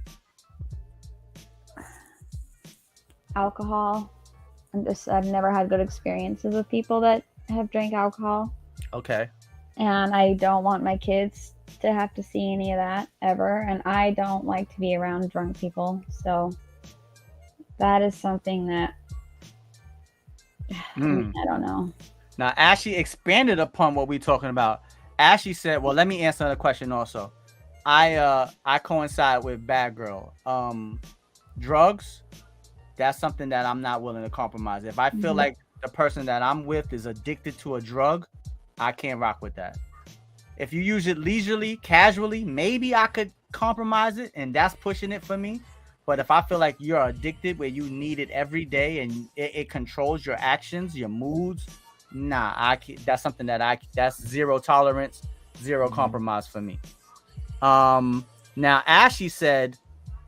alcohol. I've never had good experiences with people that have drank alcohol. Okay. And I don't want my kids to have to see any of that ever, and I don't like to be around drunk people. So that is something that I don't know. Now, Ashley expanded upon what we're talking about. Ashley said, well, let me answer the question also. I coincide with Badgurl. Drugs, that's something that I'm not willing to compromise. If I feel like the person that I'm with is addicted to a drug, I can't rock with that. If you use it leisurely, casually, maybe I could compromise it, and that's pushing it for me. But if I feel like you're addicted where you need it every day and it controls your actions, your moods, nah, that's something that that's zero tolerance, zero compromise for me. Now Ashley said,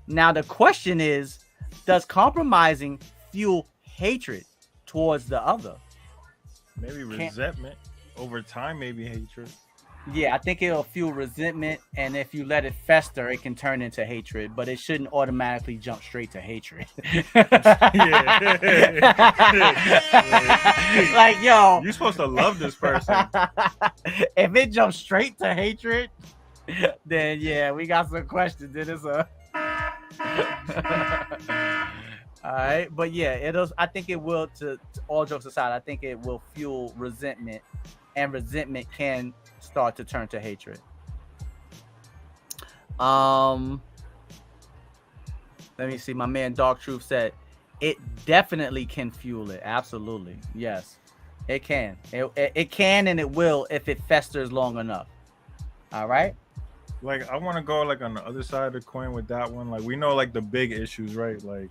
now the question is, does compromising fuel hatred towards the other? Maybe resentment over time, maybe hatred. Yeah, I think it'll fuel resentment, and if you let it fester, it can turn into hatred, but it shouldn't automatically jump straight to hatred. Like, yo, you're supposed to love this person. If it jumps straight to hatred, then yeah, we got some questions. It is a all right, but yeah, I think it will. To all jokes aside, I think it will fuel resentment, and resentment can start to turn to hatred. Let me see. My man Dark Truth said it definitely can fuel it. Absolutely, yes, it can. It can and it will if it festers long enough. All right. Like, I want to go like on the other side of the coin with that one. Like, we know like the big issues, right? Like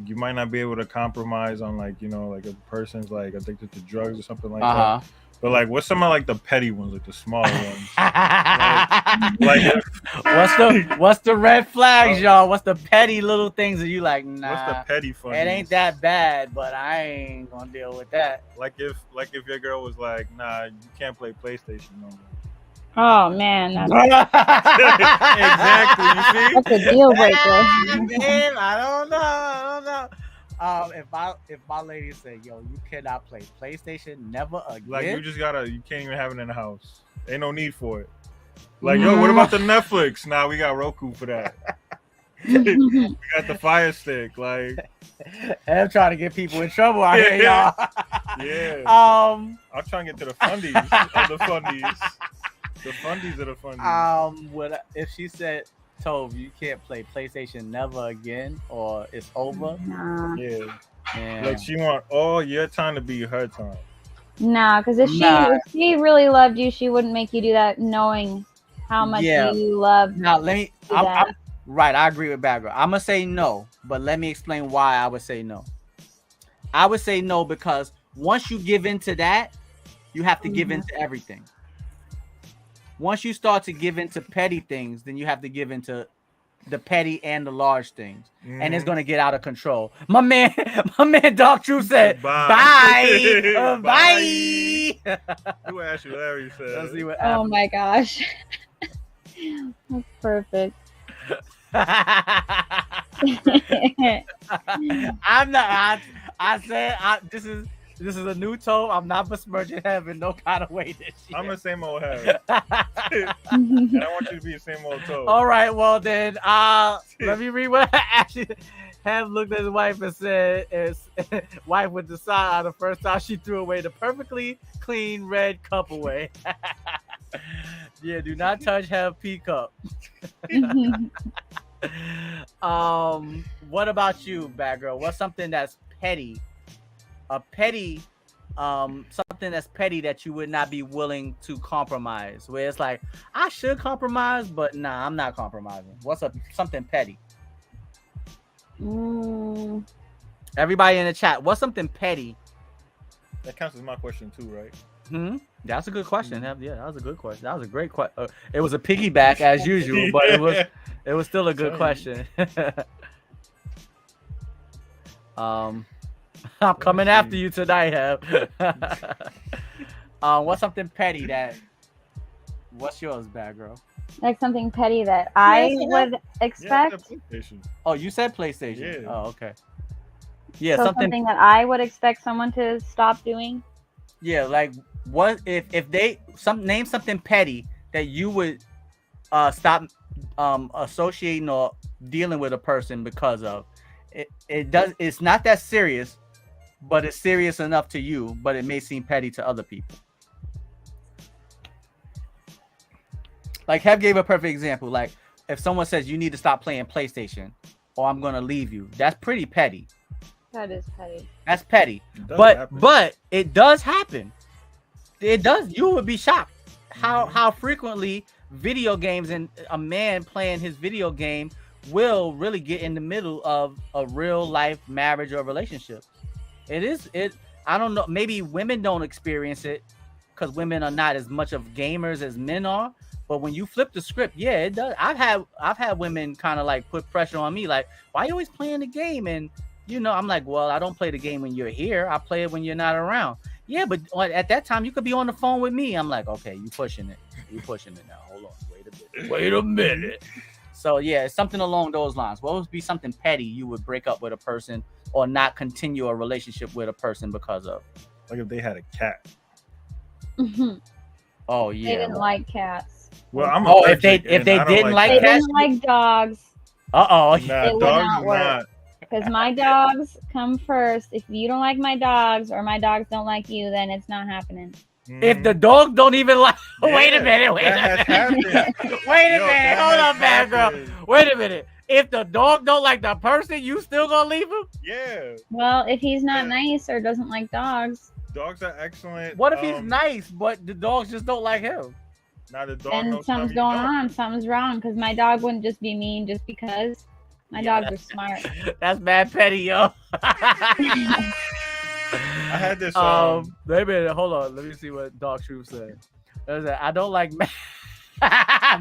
you might not be able to compromise on like, you know, like a person's like addicted to drugs or something like that. But like, what's some of like the petty ones, like the smaller ones? What's the red flags, y'all? What's the petty little things that you like? Nah, what's the petty funnies? It ain't that bad, but I ain't gonna deal with that. Like if your girl was like, nah, you can't play PlayStation no more. Oh man, exactly. You see, that's a deal breaker. Man, I don't know. If my lady said, yo, you cannot play PlayStation never again. Like, you can't even have it in the house. Ain't no need for it. Like, yo, what about the Netflix? Nah, we got Roku for that. We got the Fire Stick. Like, I'm trying to get people in trouble out here, y'all. Yeah. I'm trying to get to the fundies of the fundies. The fundies of the fundies. If she said, Tove, you can't play PlayStation never again, or it's over. Nah. Yeah. Like, she want all your time to be her time. No, because if she really loved you, she wouldn't make you do that, knowing how much you love. Now let me. Right, I agree with Badgurl. I'm gonna say no, but let me explain why I would say no. I would say no because once you give into that, you have to give into everything. Once you start to give into petty things, then you have to give into the petty and the large things, and it's gonna get out of control. My man Dark Truth said, "Bye, bye." Do what Ashley Larry said. Let's see what oh my gosh, that's perfect. I'm not. I said this is a new tone. I'm not besmirching heaven no kind of way this year. I'm the same old heaven. And I want you to be the same old toe. All right, well then, let me read what Ashley have looked at his wife and said his wife would decide the first time she threw away the perfectly clean red cup away. Yeah, do not touch Have P cup. What about you, Badgurl? What's something that's petty? Something that's petty that you would not be willing to compromise, where it's like, I should compromise, but nah, I'm not compromising. What's something petty? Everybody in the chat, what's something petty? That counts as my question too, right? That's a good question. Yeah, that was a good question. That was a great question. It was a piggyback as usual, but it was still a good question. I'm coming after you tonight, Have. What's something petty what's yours, Badgurl? Like something petty that I would expect. Oh, you said PlayStation. Yeah. Oh, okay. Yeah, so something that I would expect someone to stop doing. Yeah, like what if they name something petty that you would stop associating or dealing with a person because of it. It's not that serious, but it's serious enough to you, but it may seem petty to other people. Like Hev gave a perfect example. Like if someone says you need to stop playing PlayStation or I'm gonna leave you, that's pretty petty. That is petty. That's petty. Happen. But it does happen. It does. You would be shocked how frequently video games and a man playing his video game will really get in the middle of a real life marriage or relationship. I don't know. Maybe women don't experience it because women are not as much of gamers as men are. But when you flip the script, yeah, it does. I've had women kind of like put pressure on me, like, why are you always playing the game? And I'm like, well, I don't play the game when you're here. I play it when you're not around. Yeah, but at that time you could be on the phone with me. I'm like, okay, you pushing it. You pushing it now. Hold on, wait a minute. So yeah, it's something along those lines. What would be something petty you would break up with a person or not continue a relationship with a person because of? Like if they had a cat. Oh yeah. They didn't like cats. Well, I'm if they didn't like They cats, didn't like dogs. Nah, It would dogs not do work. not. Because my dogs come first. If you don't like my dogs or my dogs don't like you, then it's not happening. if the dog don't even like, Yeah, wait a minute, that has happened. wait a Yo, minute, that hold has on, bad girl. happened. Wait a minute. If the dog don't like the person, you still gonna leave him? Yeah, Well, if he's not nice or doesn't like dogs, dogs are excellent. What if he's nice, but the dogs just don't like him? Not the dog. then knows something's you going don't. on. Something's wrong. Because my dog wouldn't just be mean just because. My dogs are smart. That's bad petty, yo. I had this. Wait a minute, hold on. Let me see what Dog Truth said. I don't like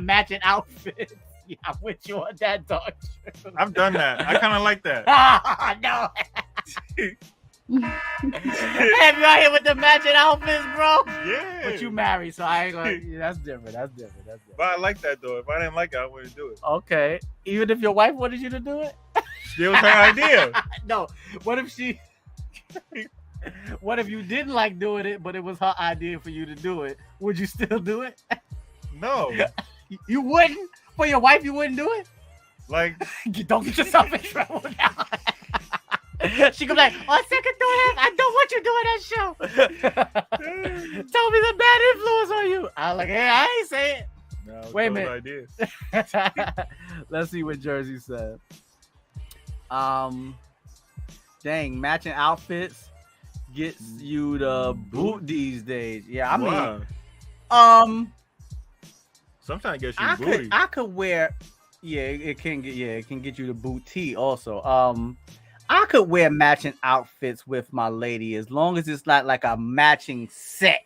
matching outfits. Yeah, I'm with you on that, Dog Truth. I've done that. I kind of like that. No. Have you out here with the matching outfits, bro? Yeah. But you married, so I ain't gonna. Yeah, that's different. That's different. But I like that though. If I didn't like it, I wouldn't do it. Okay. Even if your wife wanted you to do it? It was her idea. No. What if she? What if you didn't like doing it, but it was her idea for you to do it? Would you still do it? No. You wouldn't? For your wife, you wouldn't do it? Like, Don't get yourself in trouble now. She could be like, on second thought, I don't want you doing that show. Tell me the bad influence on you. I'm like, hey, I ain't say it. no, Wait a those minute. ideas. Let's see what Jersey said. Dang, matching outfits gets you the boot these days. Yeah, I mean, Wow. Sometimes it gets you booty. I could wear. Yeah, it can get you the booty also. I could wear matching outfits with my lady as long as it's not like a matching set,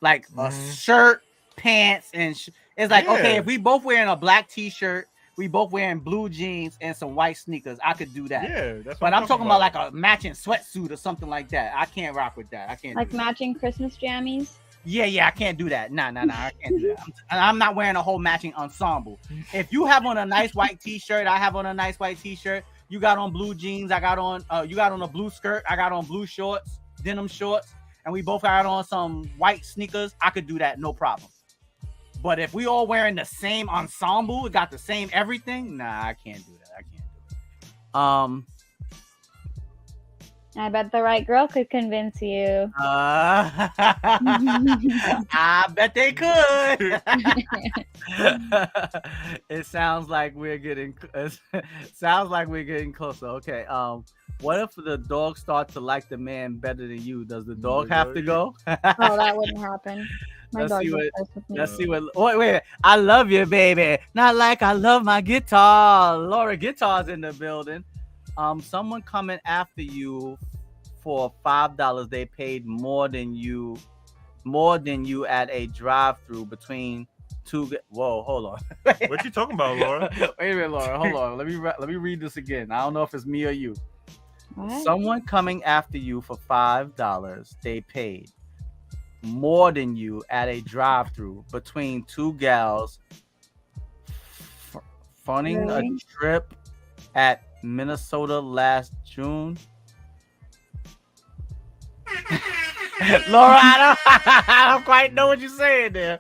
like a shirt, pants, and it's like, okay, if we both wearing a black t-shirt, we both wearing blue jeans and some white sneakers, I could do that. Yeah, that's what But I'm talking about like a matching sweatsuit or something like that. I can't rock with that. I can't Like do that. matching Christmas jammies. Yeah, I can't do that. Nah, I can't do that. I'm not wearing a whole matching ensemble. If you have on a nice white t-shirt, I have on a nice white t-shirt. You got on blue jeans. I got on. You got on a blue skirt. I got on blue shorts, denim shorts, and we both got on some white sneakers. I could do that, no problem. But if we all wearing the same ensemble, we got the same everything. Nah, I can't do that. I can't do it. I bet the right girl could convince you. I bet they could. It sounds like we're getting closer. Okay. What if the dog starts to like the man better than you? Does the dog have to go? Oh, that wouldn't happen. My Let's dog see is what- obsessed with me. Let's see what. Wait. I love you, baby. Not like I love my guitar. Laura, guitar's in the building. Someone coming after you for $5. They paid more than you at a drive-through between two. Whoa, hold on. What you talking about, Laura? Wait a minute, Laura. Hold on. Let me read this again. I don't know if it's me or you. What? Someone coming after you for $5. They paid more than you at a drive-through between two gals funding Really? a trip at Minnesota last June. Laura, I don't quite know what you're saying there.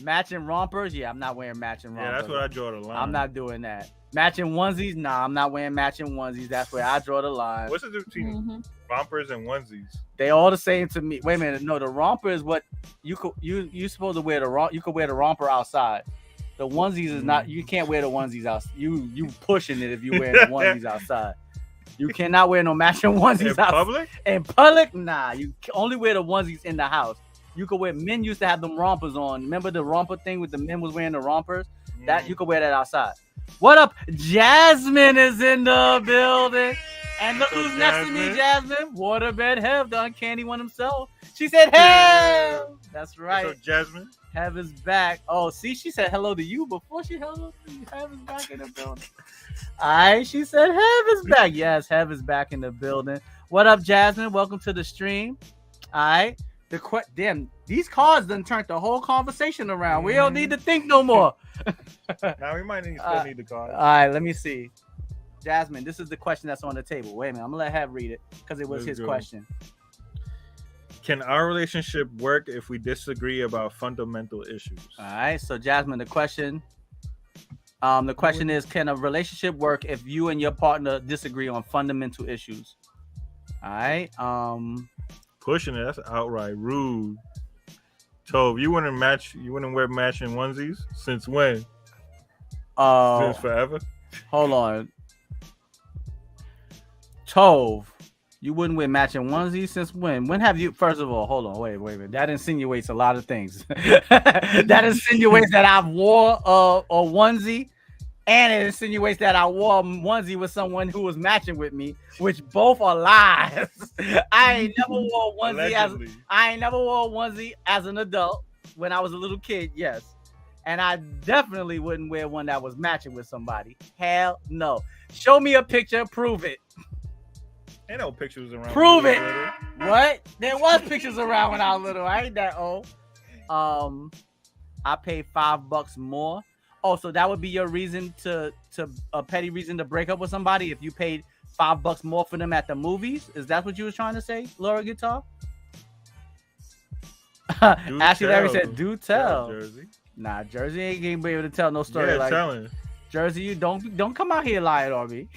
Matching rompers? Yeah, I'm not wearing matching rompers. Yeah, that's where I draw the line. I'm not doing that. Matching onesies? Nah, I'm not wearing matching onesies. That's where I draw the line. What's the difference between rompers and onesies? They all the same to me. Wait a minute. No, the romper is what you supposed to wear you could wear the romper outside. The onesies is not. You can't wear the onesies out. You pushing it if you wear the onesies outside. You cannot wear no matching onesies In out. public? In public, nah. You only wear the onesies in the house. You could wear. Men used to have them rompers on. Remember the romper thing with the men was wearing the rompers? That you could wear that outside. What up? Jasmine is in the building. And look who's next to me, Jasmine. Waterbed Hev, the uncanny one himself. She said, "Hev." That's right. What's up, Jasmine? Hev is back. Oh, see, she said hello to you before she hello to you. Hev is back in the building. All right, she said Hev is back. Yes, Hev is back in the building. What up, Jasmine? Welcome to the stream. All right. Damn, these cards done turned the whole conversation around. We don't need to think no more. Now we might still need the card. All right, let me see. Jasmine, this is the question that's on the table. Wait a minute, I'm gonna let Hev read it because it was his question. Can our relationship work if we disagree about fundamental issues? All right, so Jasmine, the question is, can a relationship work if you and your partner disagree on fundamental issues? All right. Pushing it, that's outright rude. Tove, you wouldn't wear matching onesies? Since when? Since forever? Hold on. Tove, you wouldn't wear matching onesies since when? When have you, first of all, hold on, wait a minute. That insinuates a lot of things. That insinuates that I've wore a onesie, and it insinuates that I wore a onesie with someone who was matching with me, which both are lies. I ain't never wore a onesie as an adult when I was a little kid, yes. And I definitely wouldn't wear one that was matching with somebody. Hell no. Show me a picture, prove it. Ain't no pictures around. Prove it. What? There was pictures around when I was little. I ain't that old. I paid $5 more. Oh, so that would be your reason to a petty reason to break up with somebody if you paid $5 more for them at the movies? Is that what you was trying to say, Laura Guitar? Ashley Larry said, "Do tell." Jersey. Nah, Jersey ain't gonna be able to tell no story like telling. Jersey. You don't come out here lying on me.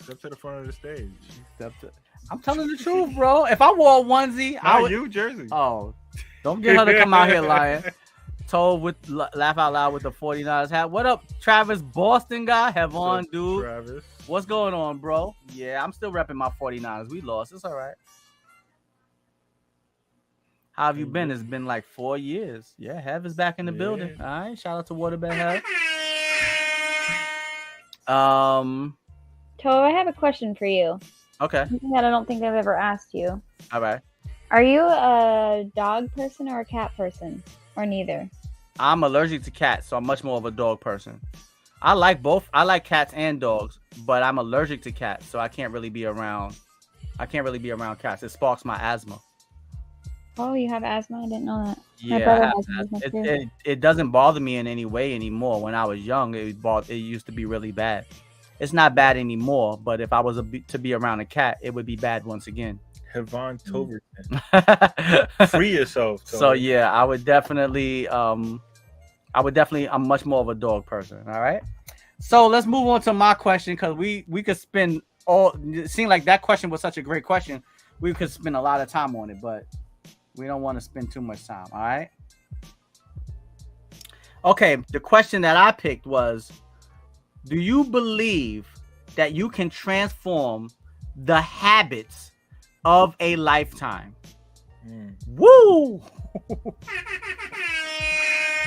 Step to the front of the stage. I'm telling the truth, bro. If I wore a onesie, I would. You, Jersey. Oh, don't get her to come out here lying. Told with laugh out loud with the 49ers hat. What up, Travis Boston guy? Have on, dude. Travis. What's going on, bro? Yeah, I'm still repping my 49ers. We lost. It's all right. How have you been? It's been like 4 years. Yeah, Hev is back in the building. All right. Shout out to Waterbed Hev. Tove, I have a question for you. Okay. Something that I don't think I've ever asked you. All right. Are you a dog person or a cat person? Or neither? I'm allergic to cats, so I'm much more of a dog person. I like both. I like cats and dogs, but I'm allergic to cats, so I can't really be around cats. It sparks my asthma. Oh, you have asthma? I didn't know that. Yeah, my brother has asthma too. It doesn't bother me in any way anymore. When I was young, it used to be really bad. It's not bad anymore, but if I was to be around a cat, it would be bad once again. Havon Toverton. Free yourself. Tover. So yeah, I would definitely, I'm much more of a dog person. All right. So let's move on to my question, because we could spend it seemed like that question was such a great question. We could spend a lot of time on it, but we don't want to spend too much time. All right. Okay. The question that I picked was, do you believe that you can transform the habits of a lifetime? Woo!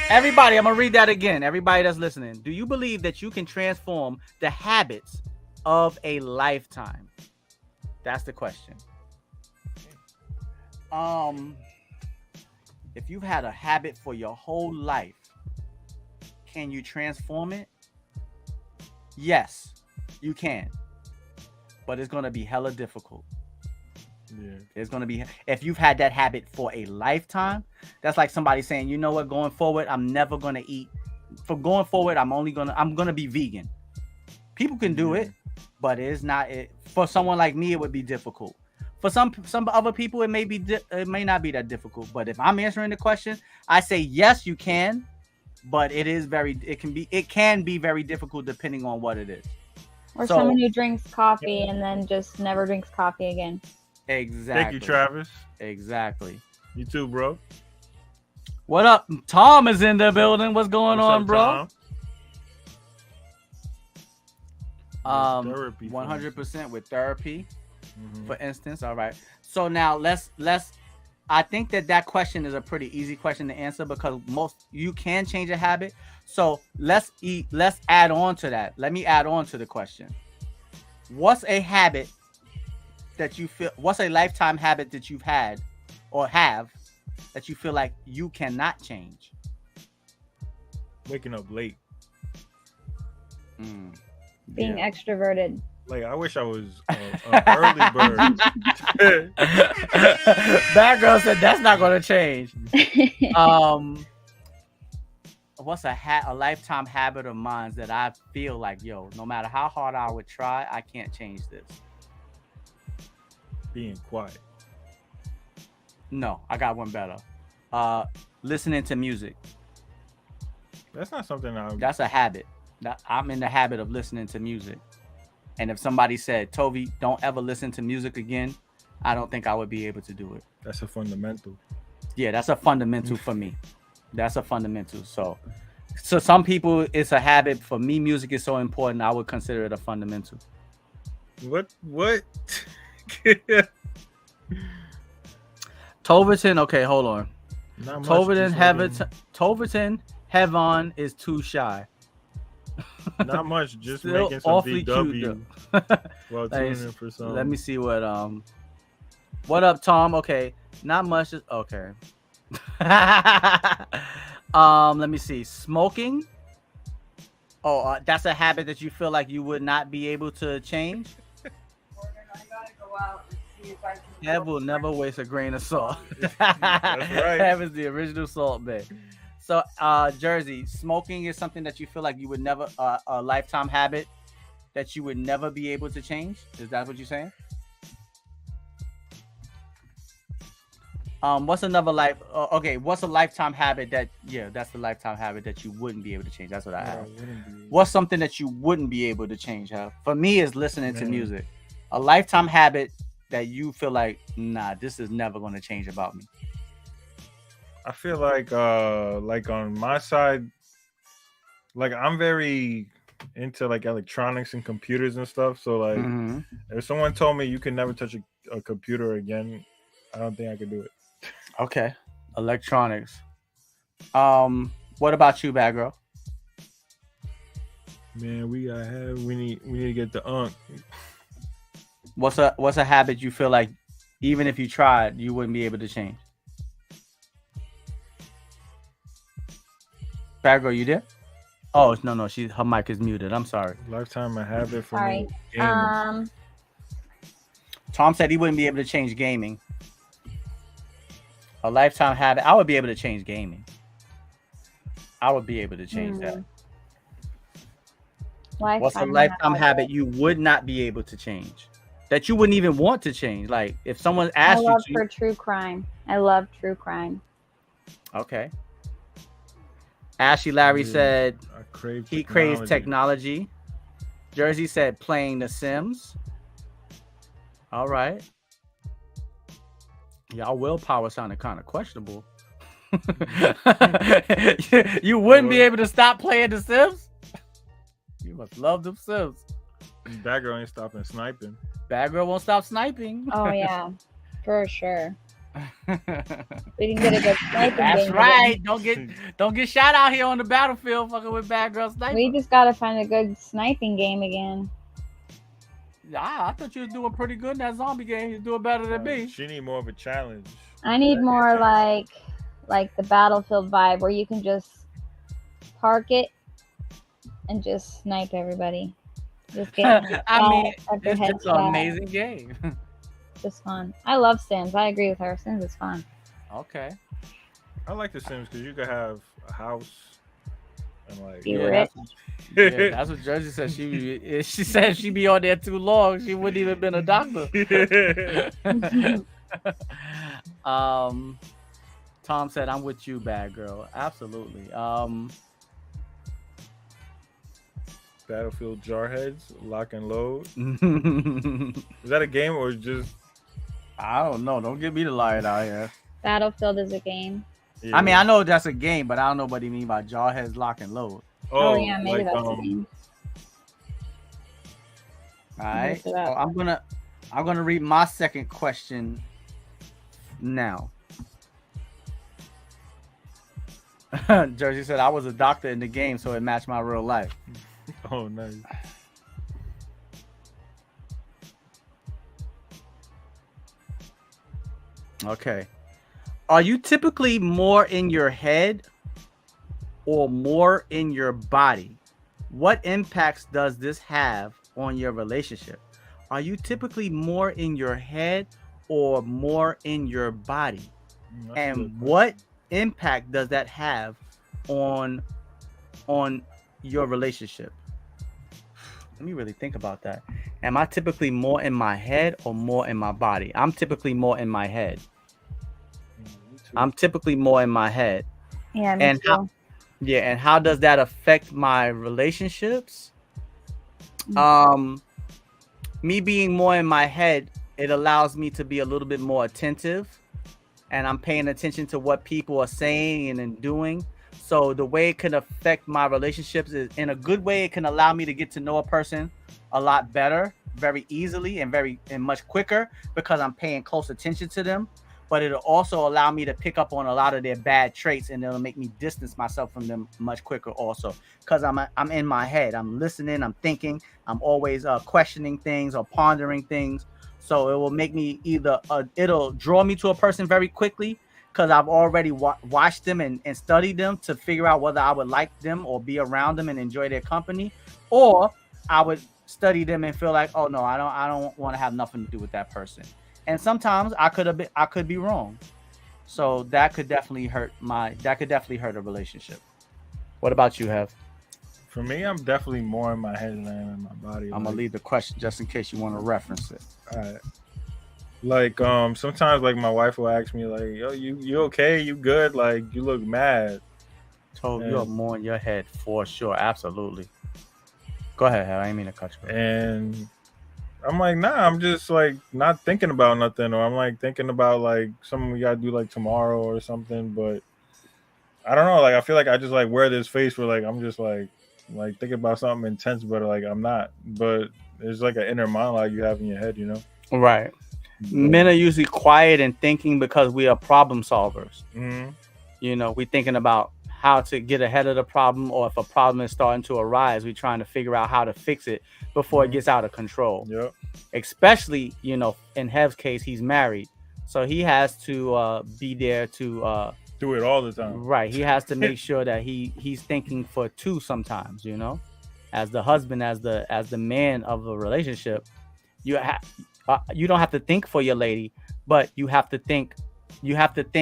Everybody, I'm gonna read that again. Everybody that's listening, do you believe that you can transform the habits of a lifetime? That's the question. If you've had a habit for your whole life, can you transform it? Yes, you can, but it's gonna be hella difficult. Yeah, it's gonna be, if you've had that habit for a lifetime. That's like somebody saying, you know what, going forward, I'm never gonna eat. For going forward, I'm gonna be vegan. People can do it, but it's not it. For someone like me, it would be difficult. For some other people, it may be it may not be that difficult. But if I'm answering the question, I say yes, you can. But it can be very difficult depending on what it is. Or So- someone who drinks coffee and then just never drinks coffee again. Exactly. Thank you, Travis. Exactly. You too, bro. What up? Tom is in the building. What's going What's on, up, bro? Tom? Therapy for 100% with therapy, Mhm. for instance. All right. So now let's. I think that question is a pretty easy question to answer because you can change a habit. So let's add on to that. Let me add on to the question. What's a habit that you feel? What's a lifetime habit that you've had or have that you feel like you cannot change? Waking up late. Being extroverted. Like, I wish I was an early bird. Badgurl said that's not going to change. What's a lifetime habit of mine that I feel like, yo, no matter how hard I would try, I can't change this? Being quiet. No, I got one better. Listening to music. That's not something That's a habit. I'm in the habit of listening to music. And if somebody said, Toby, don't ever listen to music again, I don't think I would be able to do it. That's a fundamental. Yeah, that's a fundamental for me. That's a fundamental. So some people, it's a habit. For me, music is so important, I would consider it a fundamental. What? Toverton, okay, hold on. Not much, Toverton Heaven is too shy. Not much, just Still making some awfully VW. cute, Well, tuning in for some. Let me see what up, Tom? Okay, not much. Okay. Let me see. Smoking. Oh, that's a habit that you feel like you would not be able to change. Hev will never waste a grain of salt. That's right. Hev is the original salt bay. So, Jersey, smoking is something that you feel like you would never, a lifetime habit that you would never be able to change. Is that what you're saying? What's another okay, what's a lifetime habit that's the lifetime habit that you wouldn't be able to change? That's what I asked. What's something that you wouldn't be able to change, Hev? For me, is listening to music. A lifetime habit that you feel like, nah, this is never going to change about me. I feel like on my side, like I'm very into like electronics and computers and stuff. So like, if someone told me you can never touch a computer again, I don't think I could do it. Okay, electronics. What about you, Badgurl? Man, we need to get the unk. What's a habit you feel like even if you tried, you wouldn't be able to change? Badgurl, you there? Oh no, her mic is muted. I'm sorry. Lifetime a habit for Sorry. me. Gaming. Tom said he wouldn't be able to change gaming. A lifetime habit. I would be able to change gaming. I would be able to change that. What's a lifetime habit you would not be able to change? That you wouldn't even want to change? Like if someone asked you to. For true crime. I love true crime. Okay. Ashley Larry said he craves technology. Jersey said playing The Sims. All right. Y'all willpower sounded kind of questionable. You wouldn't be able to stop playing The Sims? You must love The Sims. Badgurl ain't stopping sniping. Badgurl won't stop sniping. Oh yeah, for sure. We can get a good sniping That's game right. again. Don't get shot out here on the battlefield fucking with Badgurl sniping. We just gotta find a good sniping game again. I thought you was doing pretty good in that zombie game. You're doing better than me. She need more of a challenge. I need more like the Battlefield vibe where you can just park it and just snipe everybody. Just get it's just an amazing game. Just fun. I love Sims. I agree with her. Sims is fun. Okay. I like The Sims because you could have a house, and like Be rich. That's what Jersey said. She said she'd be on there too long. She wouldn't even been a doctor. Tom said, "I'm with you, bad girl." Absolutely. Battlefield Jarheads, Lock and Load. I Is that a game or just? don't know. Don't get me to lying out here. Battlefield is a game. Yeah. I mean, I know that's a game, but I don't know what he mean by Jarheads, Lock and Load. Oh, yeah, maybe like, that's a game. All right. Look it up. So I'm gonna read my second question now. Jersey said I was a doctor in the game, so it matched my real life. Oh, nice. Okay. Are you typically more in your head or more in your body? What impacts does this have on your relationship? Are you typically more in your head or more in your body? That's a good And question. what impact does that have on your relationship? Let me really think about that. Am I typically more in my head or more in my body? I'm typically more in my head. Me too. I'm typically more in my head. Yeah, me And too. And how does that affect my relationships? Me being more in my head, it allows me to be a little bit more attentive, and I'm paying attention to what people are saying and doing. So the way it can affect my relationships is in a good way. It can allow me to get to know a person a lot better, very easily and much quicker because I'm paying close attention to them. But it'll also allow me to pick up on a lot of their bad traits, and it'll make me distance myself from them much quicker also because I'm in my head. I'm listening, I'm thinking, I'm always questioning things or pondering things. So it will make me it'll draw me to a person very quickly because I've already watched them and studied them to figure out whether I would like them or be around them and enjoy their company, or I would study them and feel like, oh no, I don't want to have nothing to do with that person. And sometimes I could be wrong. So that could definitely hurt a relationship. What about you, Hev? For me, I'm definitely more in my head than I am in my body. I'm gonna leave the question just in case you want to reference it. All right. Like sometimes like my wife will ask me like, "Yo, you okay? You good? Like you look mad." So you're more in your head for sure, absolutely. Go ahead, Hev. I didn't mean to cut you off. And I'm like, nah, I'm just like not thinking about nothing, or I'm like thinking about like something we gotta do like tomorrow or something. But I don't know. Like I feel like I just like wear this face where like I'm just like thinking about something intense, but like I'm not. But it's like an inner monologue you have in your head, you know? Right. Men are usually quiet and thinking because we are problem solvers. Mm-hmm. You know, we're thinking about how to get ahead of the problem, or if a problem is starting to arise, we're trying to figure out how to fix it before it gets out of control. Yep. Especially, you know, in Hev's case, he's married, so he has to be there to do it all the time. Right. He has to make sure that he's thinking for two sometimes, you know, as the husband, as the man of the relationship. You don't have to think for your lady, but you have to think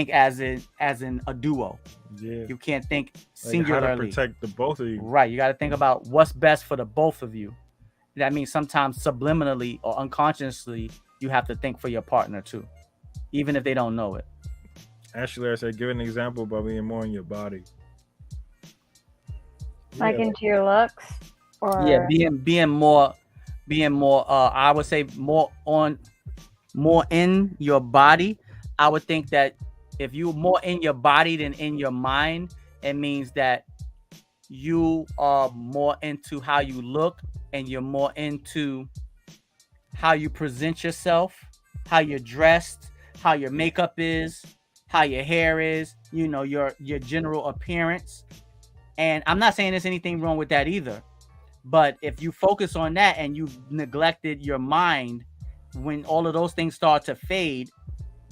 as in a duo. Yeah. You can't think Like singularly. how to protect the both of you. Right. You got to think about what's best for the both of you. That means sometimes subliminally or unconsciously, you have to think for your partner too, even if they don't know it. Actually, I said, give an example about being more in your body. Like into your looks, or being more. I would say more in your body. I would think that if you're more in your body than in your mind, it means that you are more into how you look, and you're more into how you present yourself, how you're dressed, how your makeup is, how your hair is, you know, your general appearance. And I'm not saying there's anything wrong with that either. But if you focus on that and you've neglected your mind, when all of those things start to fade,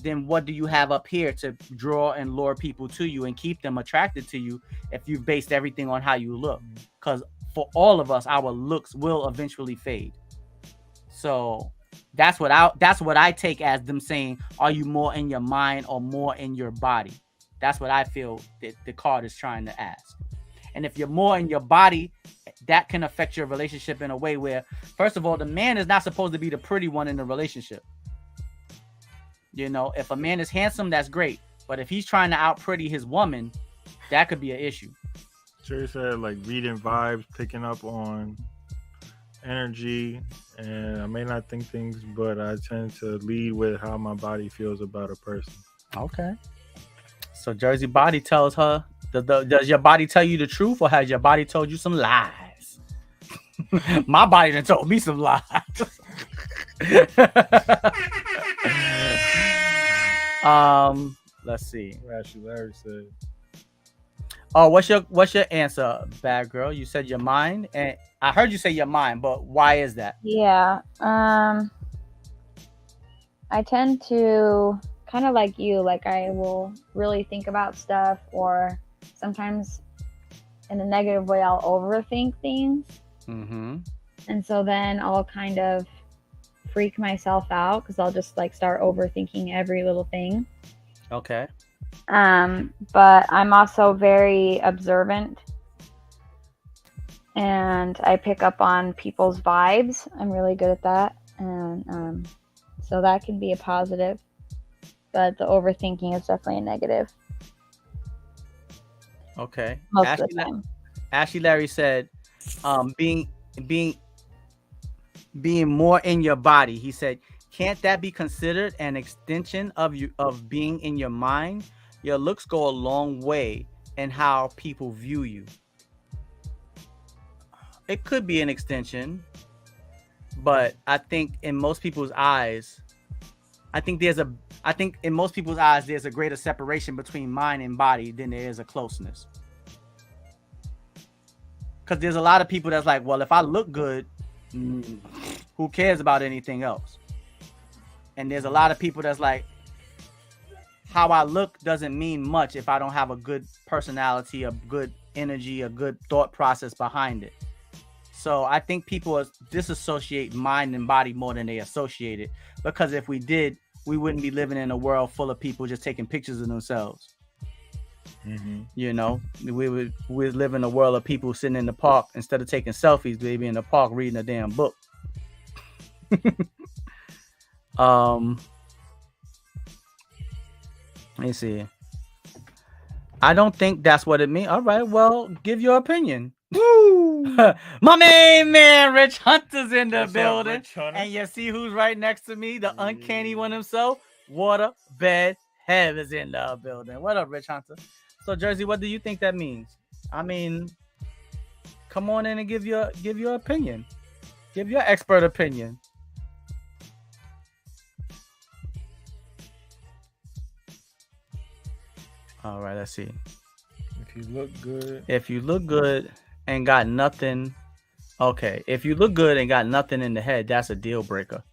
then what do you have up here to draw and lure people to you and keep them attracted to you if you've based everything on how you look? Because for all of us, our looks will eventually fade. So that's what I take as them saying, are you more in your mind or more in your body? That's what I feel that the card is trying to ask. And if you're more in your body, that can affect your relationship in a way where, first of all, the man is not supposed to be the pretty one in the relationship. You know, if a man is handsome, that's great. But if he's trying to out pretty his woman, that could be an issue. Sure said, like reading vibes, picking up on energy, and I may not think things, but I tend to lead with how my body feels about a person. Okay. So Jersey body tells her, does your body tell you the truth, or has your body told you some lies? My body done told me some lies. Let's see. Ashley Larry said, Oh, what's your answer, bad girl? You said your mind, and I heard you say your mind, but why is that? Yeah. I tend to kind of like you, like I will really think about stuff, or sometimes in a negative way, I'll overthink things. Mm-hmm. And so then I'll kind of freak myself out because I'll just like start overthinking every little thing. Okay. But I'm also very observant, and I pick up on people's vibes. I'm really good at that. And so that can be a positive, but the overthinking is definitely a negative. Okay. Most of the time. Ashley Larry said, being more in your body. He said, can't that be considered an extension of being in your mind? Your looks go a long way in how people view you. It could be an extension, but I think in most people's eyes, there's a greater separation between mind and body than there is a closeness. Because there's a lot of people that's like, well, if I look good, who cares about anything else? And there's a lot of people that's like, how I look doesn't mean much if I don't have a good personality, a good energy, a good thought process behind it. So I think people disassociate mind and body more than they associate it. Because if we did, we wouldn't be living in a world full of people just taking pictures of themselves. mm-hmm. You know, we'd live in a world of people sitting in the park, instead of taking selfies, they'd be in the park reading a damn book. Let me see. I don't think that's what it means. All right, well, give your opinion. Woo! My main man, Rich Hunter's in the building. And you see who's right next to me? The uncanny one himself. Water Bed Hev is in the building. What up, Rich Hunter? So, Jersey, what do you think that means? I mean, come on in and give your opinion. Give your expert opinion. All right, let's see. If you look good and got nothing. Okay, if you look good and got nothing in the head, that's a deal breaker.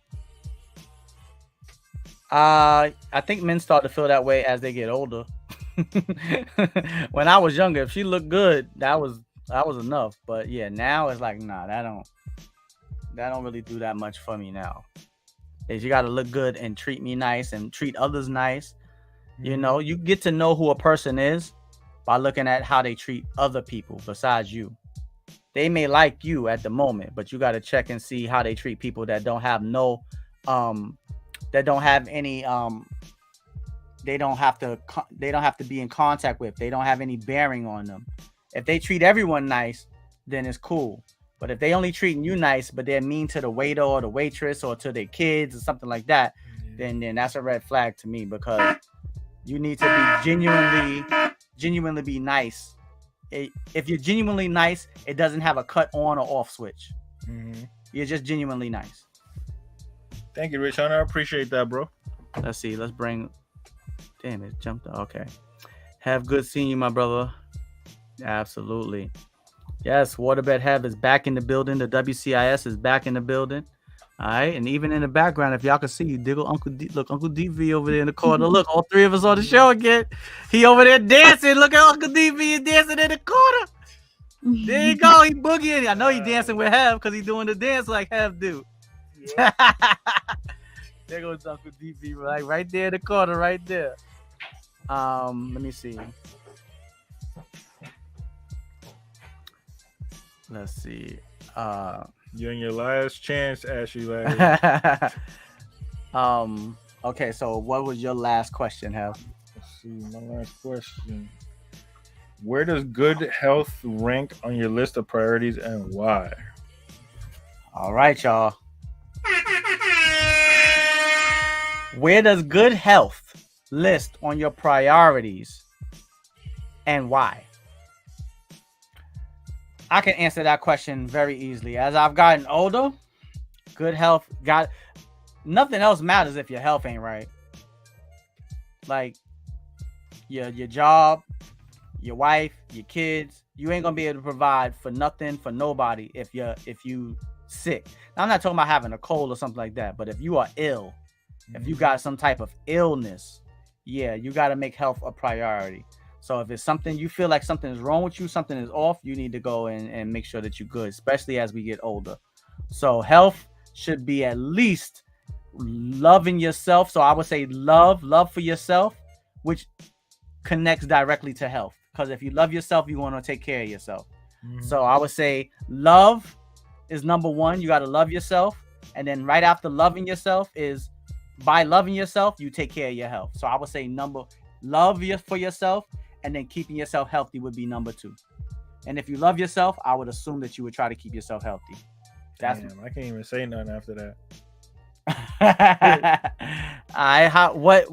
I think men start to feel that way as they get older. When I was younger, if she looked good, that was enough. But yeah, now it's like, nah, that don't really do that much for me now. Is you got to look good and treat me nice and treat others nice. You know, you get to know who a person is by looking at how they treat other people besides you. They may like you at the moment, but you got to check and see how they treat people that don't have any they don't have to be in contact with. They don't have any bearing on them. If they treat everyone nice, then it's cool. But if they only treating you nice, but they're mean to the waiter or the waitress or to their kids or something like that, then that's a red flag to me, because you need to be genuinely be nice. If you're genuinely nice, it doesn't have a cut on or off switch. Mm-hmm. You're just genuinely nice. Thank you, Rich Hunter. I appreciate that, bro. Let's see. Let's bring. Damn, it jumped. Okay. Have good seeing you, my brother. Absolutely. Yes, Waterbed Have is back in the building. The WCIS is back in the building. All right, and even in the background, if y'all can see, diggle Uncle D. Look, Uncle DV over there in the corner. Look, all three of us on the show again. He over there dancing. Look at Uncle DV dancing in the corner. There you go. He boogieing. I know he dancing with Hev because he's doing the dance like Hev do. Yeah. There goes Uncle DV, right there in the corner, right there. Let me see. Let's see. You're in your last chance, Ashley Larry. Okay, so what was your last question, Hal? Let's see, my last question. Where does good health rank on your list of priorities and why? All right, y'all. Where does good health list on your priorities and why? I can answer that question very easily. As I've gotten older, good health nothing else matters if your health ain't right. Like your job, your wife, your kids, you ain't gonna be able to provide for nothing for nobody if you sick. Now, I'm not talking about having a cold or something like that, but if you are ill, if you got some type of illness, yeah, you got to make health a priority. So if it's something you feel like something is wrong with you, something is off, you need to go and make sure that you're good, especially as we get older. So health should be at least loving yourself. So I would say love for yourself, which connects directly to health. Because if you love yourself, you want to take care of yourself. So I would say love is number one. You got to love yourself. And then right after loving yourself is by loving yourself, you take care of your health. So I would say love for yourself, and then keeping yourself healthy would be number two. And if you love yourself, I would assume that you would try to keep yourself healthy. Damn, I can't even say nothing after that. I want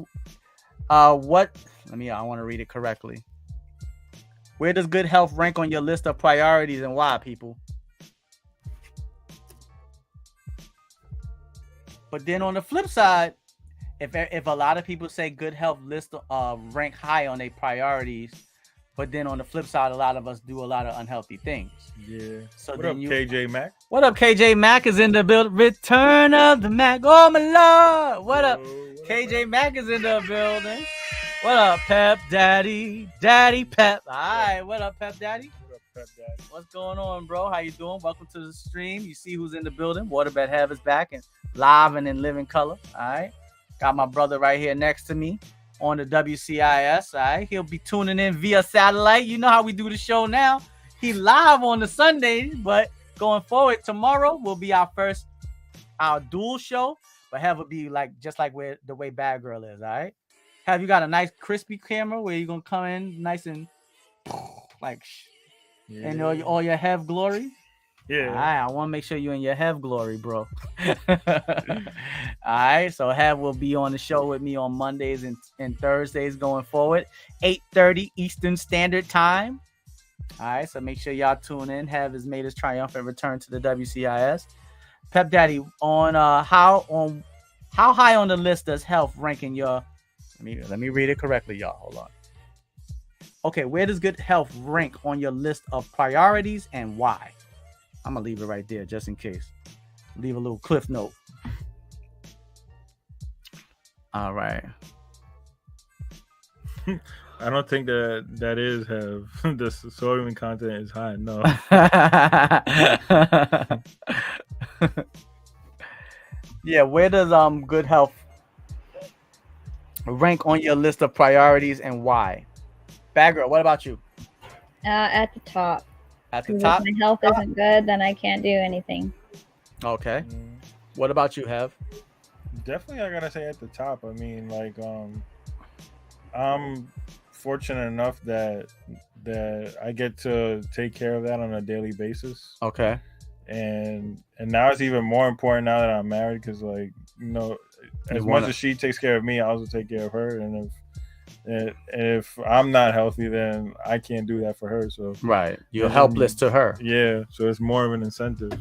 to read it correctly. Where does good health rank on your list of priorities and why, people? But then on the flip side, if a lot of people say good health list rank high on their priorities, but then on the flip side, a lot of us do a lot of unhealthy things. Yeah. So what up, KJ Mack? What up, KJ Mack is in the building. Return of the Mac. Oh my Lord. What up? KJ Mack is in the building. What up, Pep Daddy? Daddy Pep. All right. What up, Pep Daddy? What's going on, bro? How you doing? Welcome to the stream. You see who's in the building. Waterbed Have is back and live and in living color. All right. Got my brother right here next to me on the WCIS. All right. He'll be tuning in via satellite. You know how we do the show now. He live on the Sundays, but going forward, tomorrow will be our dual show. But Have will be just like the way Badgurl is. All right. Have you got a nice crispy camera where you're gonna come in nice and like. Yeah. And all your Have glory? Yeah. All right, I want to make sure you're in your Have glory, bro. All right, so Have will be on the show with me on Mondays and Thursdays going forward, 8:30 Eastern Standard Time. All right, so make sure y'all tune in. Have has made his triumphant return to the WCIS. Pep Daddy, on how high on the list does health rank in your? Let me read it correctly, y'all. Hold on. Okay, where does good health rank on your list of priorities and why? I'm going to leave it right there just in case. Leave a little cliff note. All right. I don't think that is Have. The soybean content is high enough. Yeah, where does good health rank on your list of priorities and why? Badgurl, what about you? At the top. At the top? If my health isn't good, then I can't do anything. Okay. What about you, Have? Definitely, I gotta say at the top. I mean, I'm fortunate enough that I get to take care of that on a daily basis. Okay. And now it's even more important now that I'm married because, as much as she takes care of me, I also take care of her. And if I'm not healthy, then I can't do that for her. So right, you're helpless to her. Yeah, so it's more of an incentive.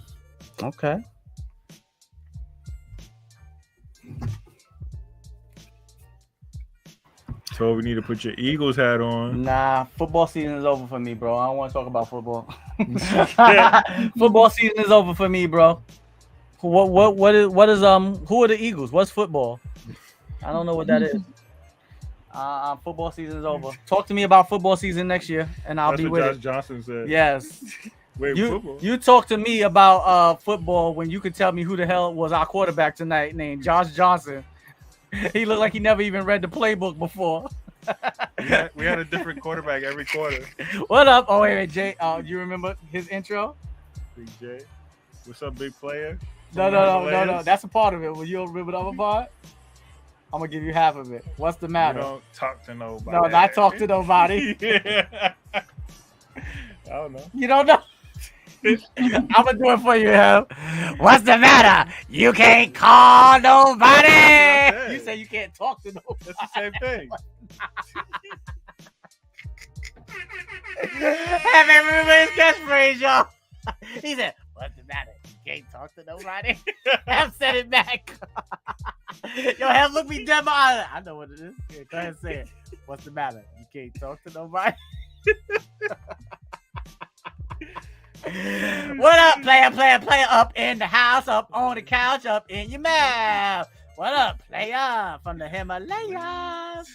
Okay. So we need to put your Eagles hat on. Nah, football season is over for me, bro. I don't want to talk about football. Football season is over for me, bro. What is who are the Eagles? What's football? I don't know what that is. Football season is over. Talk to me about football season next year, and I'll be with it. That's what Josh Johnson said. Yes. Wait, football? You talk to me about football when you could tell me who the hell was our quarterback tonight named Josh Johnson. He looked like he never even read the playbook before. we had a different quarterback every quarter. What up? Oh, wait, Jay. You remember his intro? Big J. What's up, big player? No. That's a part of it. Will you remember the other part? I'm gonna give you half of it. What's the matter? You don't talk to nobody. No, not talk to nobody. Yeah. I don't know. You don't know. I'm gonna do it for you, Hell. What's the matter? You can't call nobody. You say you can't talk to nobody. That's the same thing. Have everybody's catchphrase, y'all. He said, "What's the matter? You can't talk to nobody." Have said it back. Yo, Have look me dead in my eye. I know what it is. Yeah, go ahead and say it. What's the matter? You can't talk to nobody. What up, player? Up in the house, up on the couch, up in your mouth. What up, player? From the Himalayas.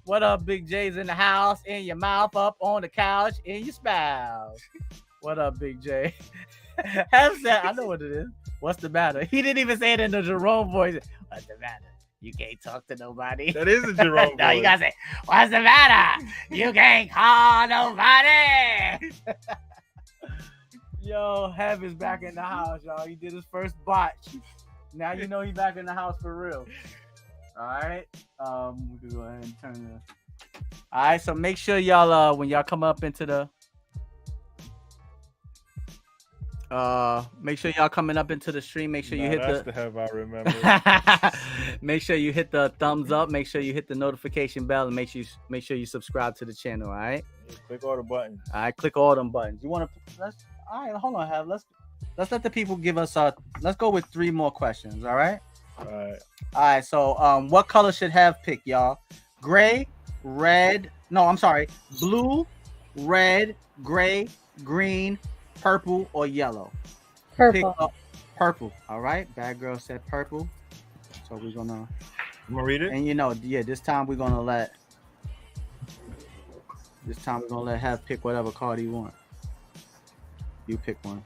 What up, Big J's in the house, in your mouth, up on the couch, in your spouse. What up, Big J? Have said, I know what it is. What's the matter? He didn't even say it in the Jerome voice. What's the matter? You can't talk to nobody. That is a Jerome No, voice. you gotta say, what's the matter? You can't call nobody. Yo, Have is back in the house, y'all. He did his first botch. Now you know he's back in the house for real. All right. We can go ahead and turn the. All right. So make sure y'all, when y'all come up into the, make sure y'all coming up into the stream. Make sure you hit that's the. Have I remember. Make sure you hit the thumbs up. Make sure you hit the notification bell, and make sure you subscribe to the channel. All right. Click all the buttons. All right. Click all them buttons. You want to? All right. Hold on, Have. Let's let the people give us. Let's go with 3 more questions. All right. All right. All right, so what color should Have pick, y'all? Gray, red. No, I'm sorry. Blue, red, gray, green, purple, or yellow. Purple. Pick purple. All right. Badgurl said purple. So we're gonna. You gonna read it? And this time we're gonna let. Have pick whatever card he wants. You pick one.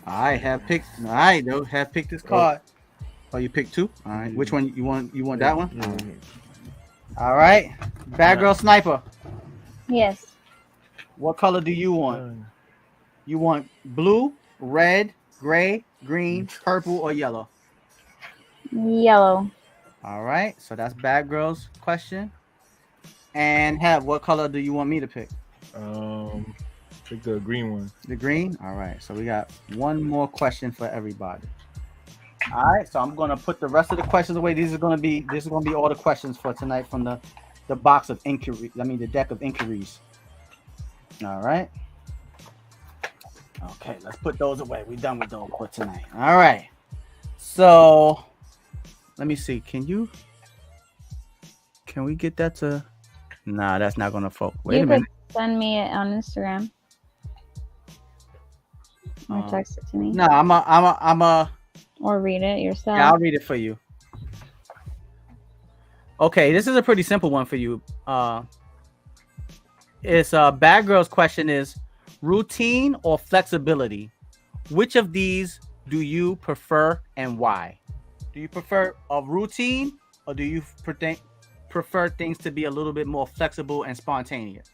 All right, Have picked. All right, though. Have picked this card. Oh, you picked 2? All right. Which one you want? You want that one? Mm-hmm. All right. Badgurl Sniper. Yes. What color do you want? You want blue, red, gray, green, purple, or yellow? Yellow. All right. So that's Badgurl's question. And Have, what color do you want me to pick? Pick the green one. The green? All right. So we got one more question for everybody. All right, so I'm gonna put the rest of the questions away. This is gonna be all the questions for tonight from the box of inquiry. I mean, the deck of inquiries. All right. Okay, let's put those away. We're done with those for tonight. All right. So let me see. Can we get that to? Nah, that's not gonna focus. Wait a minute. Send me it on Instagram. Or text it to me. No, I'm a. Or read it yourself. Yeah, I'll read it for you. Okay, this is a pretty simple one for you. It's Badgurl's question is routine or flexibility. Which of these do you prefer and why? Do you prefer a routine or do you prefer things to be a little bit more flexible and spontaneous?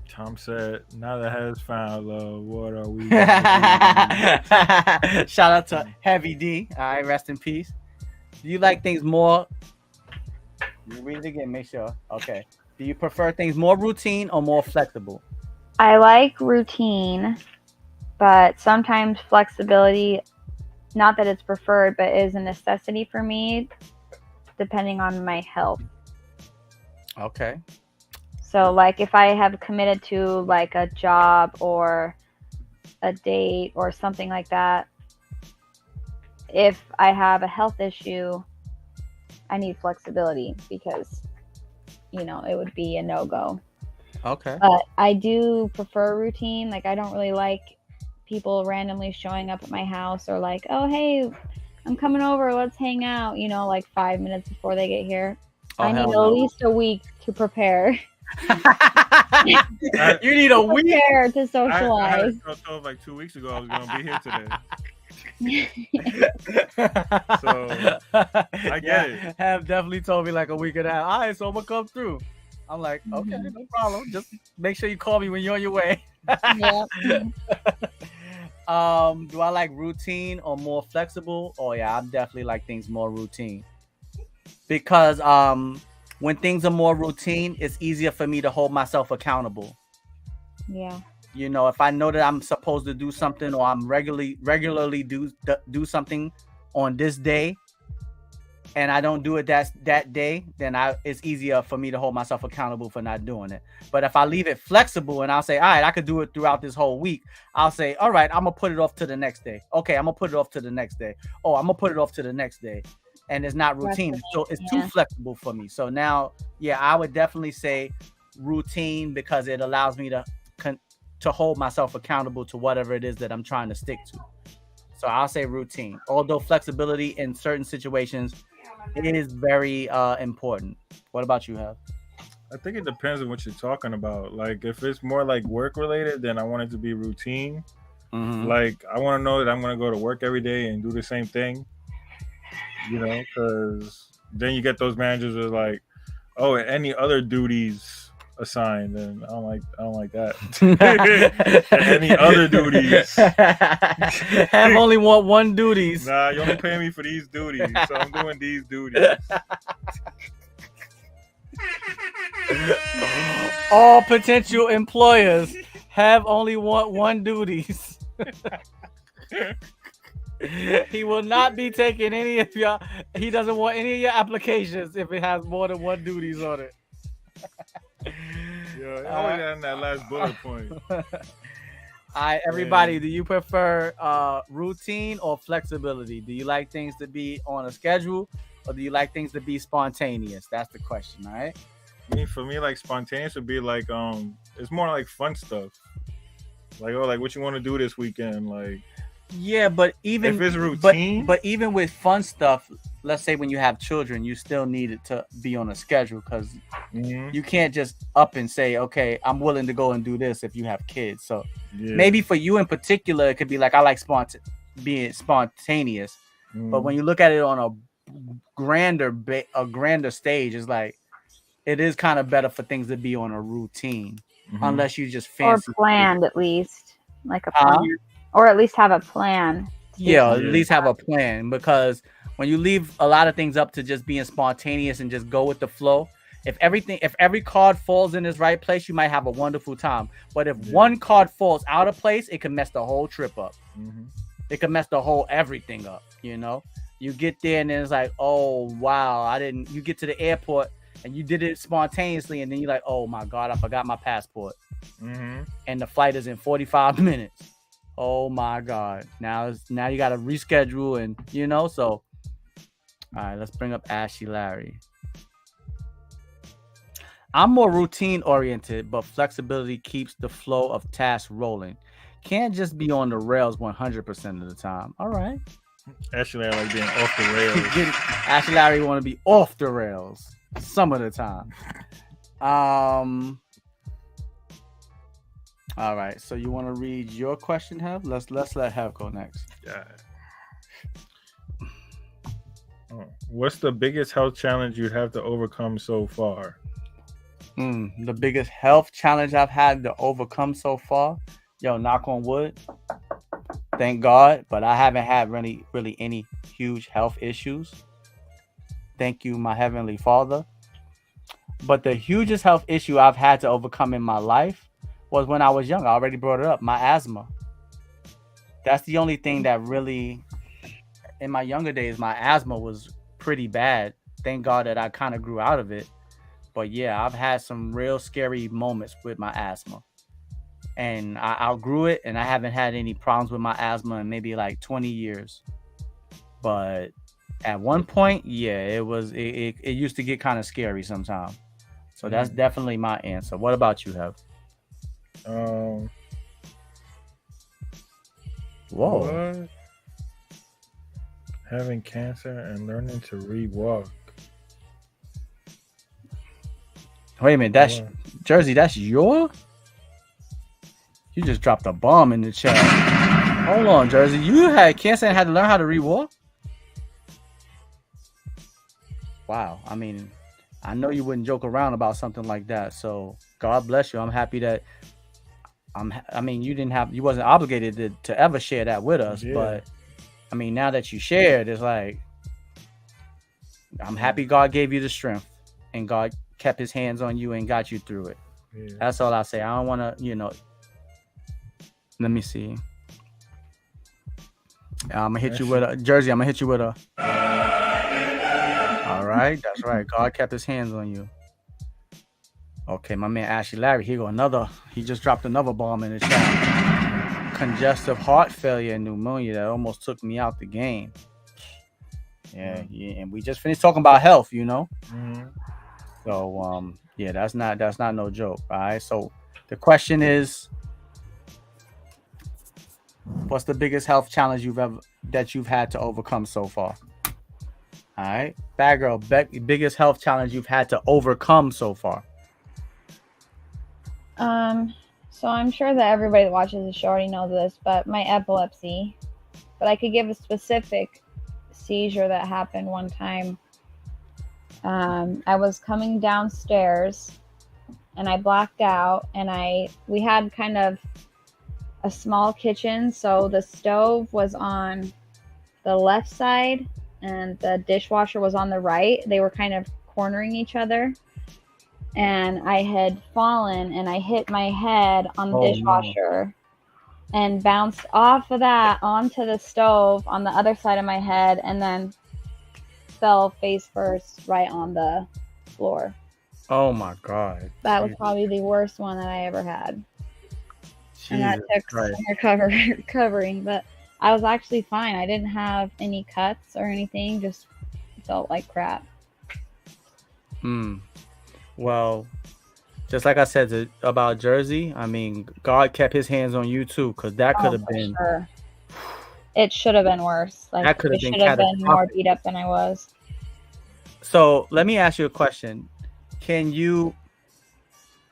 Tom said, now that Has found love, what are we? Shout out to Heavy D. All right, rest in peace. Do you like things more? You read it again, make sure. Okay. Do you prefer things more routine or more flexible? I like routine, but sometimes flexibility, not that it's preferred, but is a necessity for me, depending on my health. Okay. So, like, if I have committed to, like, a job or a date or something like that, if I have a health issue, I need flexibility because, it would be a no-go. Okay. But I do prefer routine. Like, I don't really like people randomly showing up at my house or like, oh, hey, I'm coming over, let's hang out, like 5 minutes before they get here. I need at least a week to prepare. You need a week to socialize. I told like 2 weeks ago I was gonna be here today. So I get it. Have definitely told me like a week and a half. All right, so I'm gonna come through. I'm like, okay, no problem. Just make sure you call me when you're on your way. Yeah. Do I like routine or more flexible? Oh yeah, I definitely like things more routine because when things are more routine, it's easier for me to hold myself accountable. Yeah. You know, if I know that I'm supposed to do something or I'm regularly do something on this day and I don't do it that day, then it's easier for me to hold myself accountable for not doing it. But if I leave it flexible and I'll say, all right, I could do it throughout this whole week, I'll say, all right, I'm gonna put it off to the next day. Okay, I'm gonna put it off to the next day. Oh, I'm gonna put it off to the next day. And it's not routine. So it's too flexible for me. So now, yeah, I would definitely say routine because it allows me to hold myself accountable to whatever it is that I'm trying to stick to. So I'll say routine. Although flexibility in certain situations is very important. What about you, Have? I think it depends on what you're talking about. Like if it's more like work related, then I want it to be routine. Mm-hmm. Like I want to know that I'm going to go to work every day and do the same thing. You know, because then you get those managers who are like, oh, any other duties assigned, and I don't like that. Any other duties? Have only want one duties. Nah, you only pay me for these duties, so I'm doing these duties. All potential employers have only want one duties. He will not be taking any of your. He doesn't want any of your applications if it has more than one duties on it. Yeah, always in that last bullet point. All right, everybody, do you prefer routine or flexibility? Do you like things to be on a schedule or do you like things to be spontaneous? That's the question, all right? For me, like spontaneous would be like it's more like fun stuff. Like, oh, like what you want to do this weekend, like. Yeah, but even if it's routine, but even with fun stuff, let's say when you have children, you still need it to be on a schedule because you can't just up and say, okay, I'm willing to go and do this if you have kids. So maybe for you in particular, it could be like I like being spontaneous, but when you look at it on a grander stage, it's like it is kind of better for things to be on a routine, unless you just fancy or planned at least, like a plan. Or at least have a plan. Yeah, at least have a plan because when you leave a lot of things up to just being spontaneous and just go with the flow, if every card falls in its right place, you might have a wonderful time. But if one card falls out of place, it can mess the whole trip up. It can mess the whole everything up. You know, you get there and then it's like, oh wow, you get to the airport and you did it spontaneously, and then you're like, oh my god, I forgot my passport, and the flight is in 45 minutes. Oh my god. Now you got to reschedule and so all right, let's bring up Ashley Larry. I'm more routine oriented, but flexibility keeps the flow of tasks rolling. Can't just be on the rails 100% of the time. All right. Ashley Larry like being off the rails. Ashley Larry want to be off the rails some of the time. All right, so you want to read your question, Hev? Let's let Hev go next. Yeah. What's the biggest health challenge you have to overcome so far? The biggest health challenge I've had to overcome so far? Yo, knock on wood. Thank God, but I haven't had really any huge health issues. Thank you, my Heavenly Father. But the hugest health issue I've had to overcome in my life was when I was young. I already brought it up, my asthma. That's the only thing that really, in my younger days, my asthma was pretty bad. Thank God that I kind of grew out of it. But yeah, I've had some real scary moments with my asthma. And I outgrew it, and I haven't had any problems with my asthma in maybe like 20 years. But at one point, yeah, it used to get kind of scary sometimes. So that's definitely my answer. What about you, Hev? Whoa. What? Having cancer and learning to re-walk. Wait a minute, that's Jersey, that's your? You just dropped a bomb in the chat. Hold on, Jersey. You had cancer and had to learn how to re-walk? Wow. I mean, I know you wouldn't joke around about something like that. So God bless you. I'm happy that I mean, you wasn't obligated to ever share that with us, Yeah. but I mean, now that you shared, it's like I'm happy God gave you the strength and God kept his hands on you and got you through it. Yeah. That's all I say. I don't want to, let me see. I'm gonna hit you with a Jersey. I'm gonna hit you with a. All right, that's right. God kept his hands on you. Okay, my man Ashley Larry. He just dropped another bomb in the chat. Congestive heart failure and pneumonia that almost took me out the game. Yeah, and we just finished talking about health, Mm-hmm. So yeah, that's not no joke. All right. So the question is, what's the biggest health challenge you've had to overcome so far? All right, Badgurl, biggest health challenge you've had to overcome so far. So I'm sure that everybody that watches the show already knows this, but my epilepsy. But I could give a specific seizure that happened one time. I was coming downstairs and I blacked out, and we had kind of a small kitchen, so the stove was on the left side and the dishwasher was on the right. They were kind of cornering each other, and I had fallen and I hit my head on the dishwasher and bounced off of that onto the stove on the other side of my head, and then fell face first right on the floor. Oh my God. That was probably the worst one that I ever had. Jesus and that took Christ. some recovering, but I was actually fine. I didn't have any cuts or anything, just felt like crap. Well, just like I said about Jersey, I mean, God kept his hands on you too, because that could have been. Sure. It should have been worse. Like, that could have been more beat up than I was. So let me ask you a question. Can you,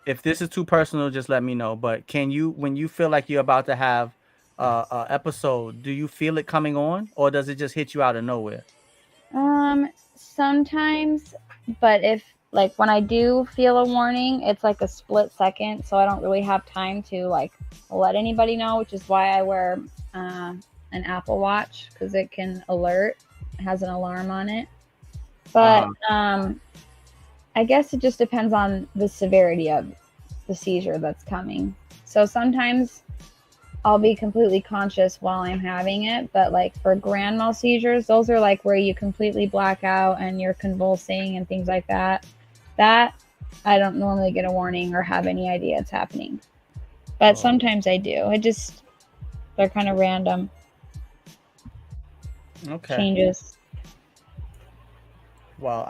if this is too personal, just let me know. But can you, when you feel like you're about to have a episode, do you feel it coming on, or does it just hit you out of nowhere? Sometimes, but if like when I do feel a warning, it's like a split second, so I don't really have time to like let anybody know, which is why I wear an Apple Watch, because it can alert. It has an alarm on it. But I guess it just depends on the severity of the seizure that's coming. So sometimes I'll be completely conscious while I'm having it, but like for grand mal seizures, those are like where you completely black out and you're convulsing and things like that. That I don't normally get a warning or have any idea it's happening. But sometimes I do. They're kind of random. Okay. Changes. Well,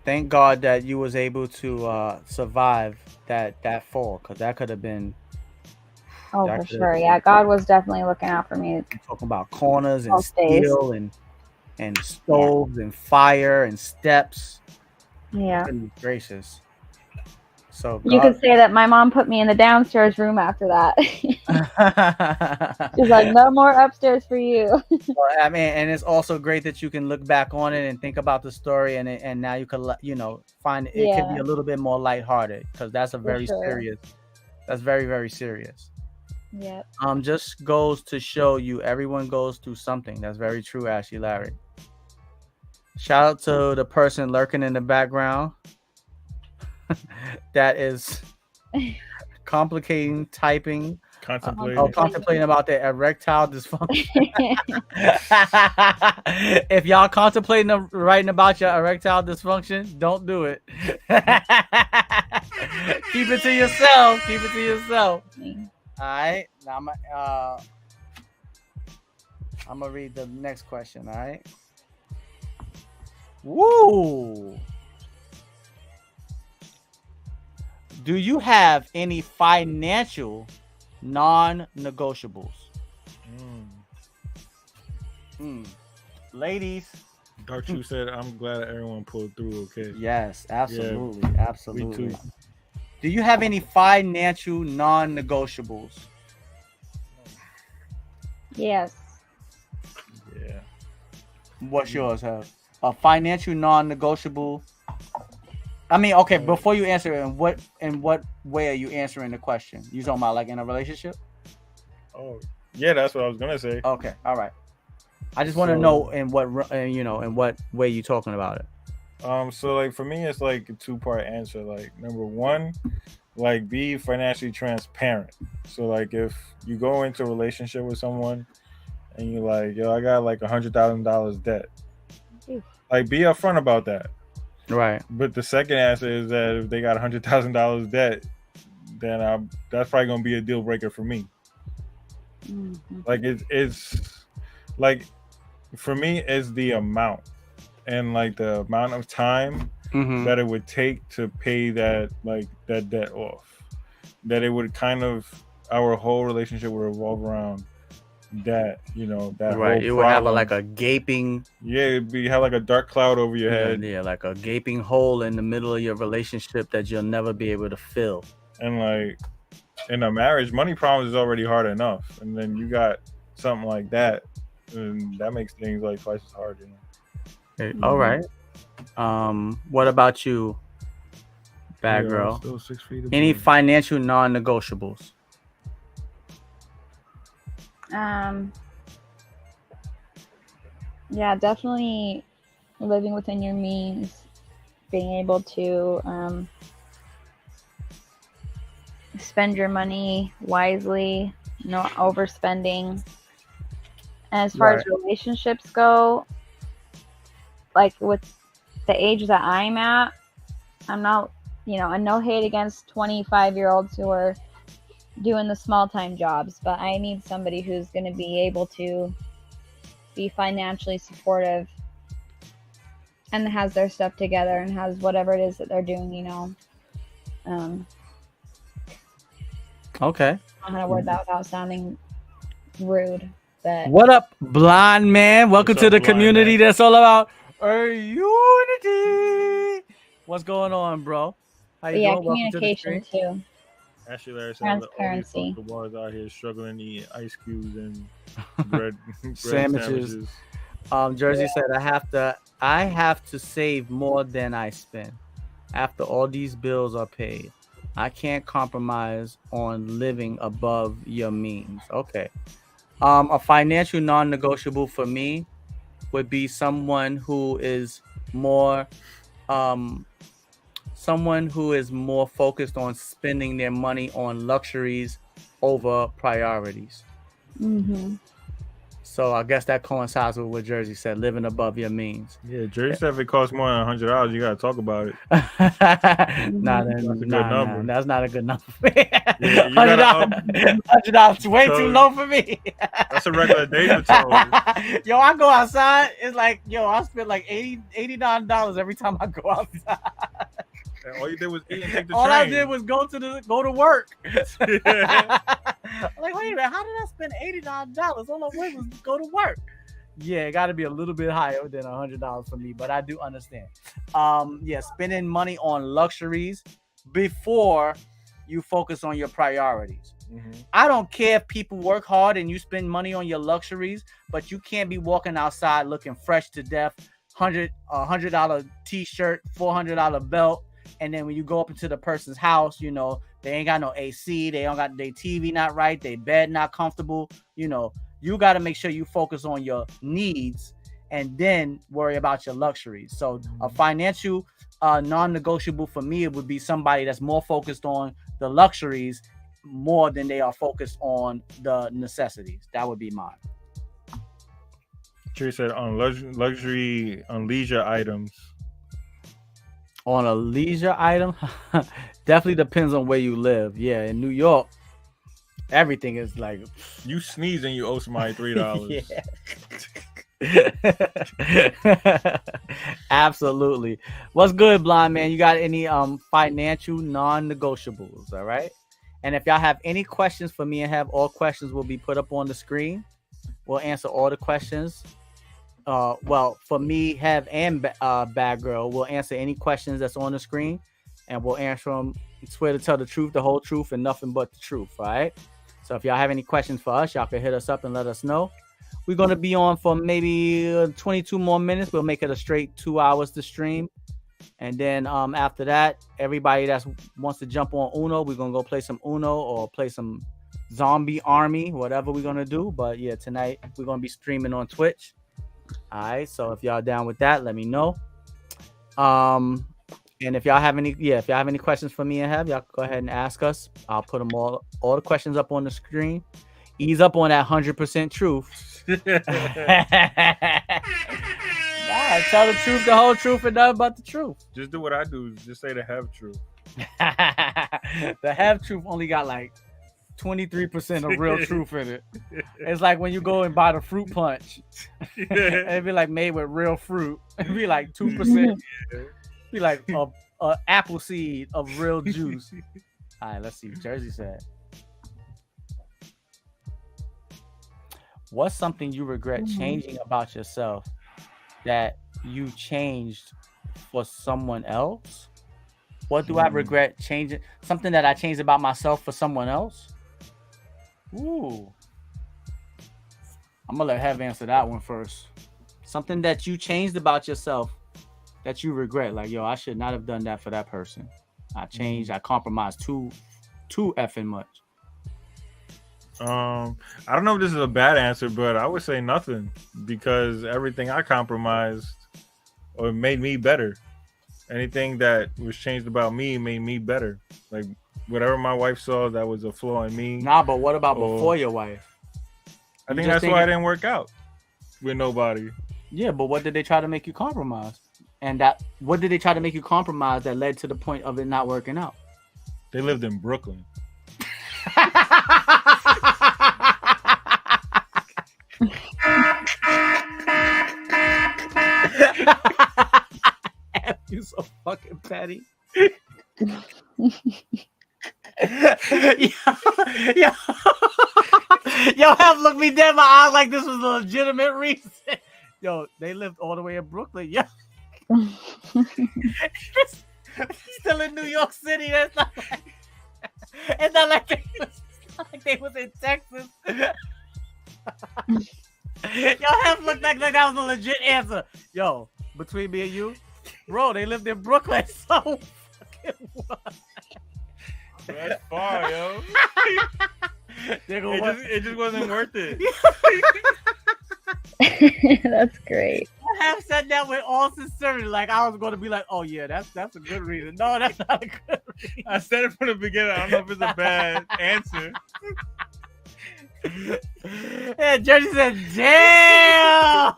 thank God that you was able to survive that fall, because that could have been. Oh, for sure. Yeah, God was definitely looking out for me. Talking about corners and steel and stoves and fire and steps. Yeah. Goodness gracious. So you could say that my mom put me in the downstairs room after that. She's like, no more upstairs for you. Well, I mean, and it's also great that you can look back on it and think about the story, and now you can find it can be a little bit more lighthearted, because that's a very serious. That's very, very serious. Yep. Just goes to show you everyone goes through something. That's very true, Ashley Larry. Shout out to the person lurking in the background that is contemplating about their erectile dysfunction. If y'all contemplating writing about your erectile dysfunction, don't do it. Keep it to yourself. All right. Now I'm gonna read the next question. All right. Woo. Do you have any financial non-negotiables? Ladies. Dark Shoe said, I'm glad everyone pulled through, okay? Yes, absolutely. Yeah, absolutely. Me too. Do you have any financial non-negotiables? Yes. Yeah. What's yours, Have? A financial non-negotiable? I mean, okay. Before you answer, in what way are you answering the question? You talking about like in a relationship? Oh, yeah, that's what I was gonna say. Okay, all right. I just want to know in what way you talking about it. So like for me, it's like a 2-part answer. Like number one, like be financially transparent. So like if you go into a relationship with someone and you're like, yo, I got like $100,000 debt, like be upfront about that. Right. But the second answer is that if they got $100,000 debt, then that's probably gonna be a deal breaker for me. Mm-hmm. Like it's like for me, it's the amount and like the amount of time that it would take to pay that debt off. That it would kind of our whole relationship would revolve around that, that right. whole It would have problem. like a gaping. Yeah, you have like a dark cloud over your head. Yeah, like a gaping hole in the middle of your relationship that you'll never be able to fill. And like in a marriage, money problems is already hard enough, and then you got something like that, and that makes things like twice as hard. Okay, all right. What about you, Badgurl? Still 6 feet. Any financial non-negotiables? Yeah, definitely living within your means, being able to spend your money wisely, no overspending. And as far as relationships go, like with the age that I'm at, I'm not, and no hate against 25-year-olds who are doing the small-time jobs, but I need somebody who's going to be able to be financially supportive and has their stuff together and has whatever it is that they're doing, Okay. I don't know how to word that without sounding rude. But what up, blind man? Welcome to the community that's all about unity. What's going on, bro? How you doing? Communication too. Ashley Larry said Transparency. The bars out here struggling to eat ice cubes and bread sandwiches. Jersey said I have to save more than I spend. After all these bills are paid, I can't compromise on living above your means. Okay. A financial non-negotiable for me would be someone who is more focused on spending their money on luxuries over priorities. So I guess that coincides with what Jersey said, living above your means. Yeah, Jersey said if it costs more than $100, you gotta talk about it. Nah, that's not a good number for me. $100 is way too low for me. That's a regular day for Toad. Yo, I go outside. It's like, I spend like $89 every time I go outside. And all you did was eat and take the all train. I did was go to work. I'm like, wait a minute, how did I spend $89? All I did was go to work. Yeah, it got to be a little bit higher than $100 for me, but I do understand. Spending money on luxuries before you focus on your priorities. I don't care if people work hard and you spend money on your luxuries, but you can't be walking outside looking fresh to death, $100 t-shirt, $400 belt. And then when you go up into the person's house, they ain't got no AC, they don't got their TV not right, their bed not comfortable. You got to make sure you focus on your needs and then worry about your luxuries. So a financial non-negotiable for me, it would be somebody that's more focused on the luxuries more than they are focused on the necessities. That would be mine. Trey said on luxury, on leisure items. On a leisure item, definitely depends on where you live. Yeah, in New York, everything is like you sneeze and you owe somebody $3. Absolutely. What's good, blind man? You got any financial non-negotiables? All right. And if y'all have any questions for me, and have all questions will be put up on the screen. We'll answer all the questions. For me, and Badgurl, we'll answer any questions that's on the screen, and we'll answer them. Swear to tell the truth, the whole truth, and nothing but the truth. All right. So if y'all have any questions for us, y'all can hit us up and let us know. We're gonna be on for maybe 22 more minutes. We'll make it a straight 2 hours to stream. And then after that, everybody that wants to jump on Uno, we're gonna go play some Uno or play some Zombie Army, whatever we're gonna do. But yeah, tonight we're gonna be streaming on Twitch. All right, so if y'all down with that, let me know. And if y'all have any questions for me and Have, y'all go ahead and ask us. I'll put them all the questions up on the screen. Ease up on that 100% truth. Nah, tell the truth, the whole truth, and nothing but the truth. Just do what I do. Just say the Have truth. The Have truth only got like 23% of real truth in it. It's like when you go and buy the fruit punch. It'd be like made with real fruit. It'd be like 2%. Be like a apple seed of real juice. All right, let's see. Jersey said, what's something you regret changing about yourself that you changed for someone else? What do I regret changing? Something that I changed about myself for someone else? Ooh. I'm going to let Hev answer that one first. Something that you changed about yourself that you regret. Like, yo, I should not have done that for that person. I changed. I compromised too effing much. I don't know if this is a bad answer, but I would say nothing, because everything I compromised or made me better. Anything that was changed about me made me better. Like whatever my wife saw that was a flaw in me. Nah, but what about before your wife? I think that's why I didn't work out with nobody. Yeah, but what did they try to make you compromise? And what did they try to make you compromise that led to the point of it not working out? They lived in Brooklyn. You so fucking petty. Yo, have looked me dead in my eyes like this was a legitimate reason. Yo, they lived all the way in Brooklyn. Yo. Still in New York City. That's not like, it's not like they was in Texas. Yo, have looked like that was a legit answer. Yo, between me and you, bro, they lived in Brooklyn. So fucking what? That's far, yo. It just wasn't worth it. That's great. I have said that with all sincerity. Like I was going to be like, oh yeah, that's a good reason. No, that's not a good reason. I said it from the beginning. I don't know if it's a bad answer. Yeah, Jersey said, damn.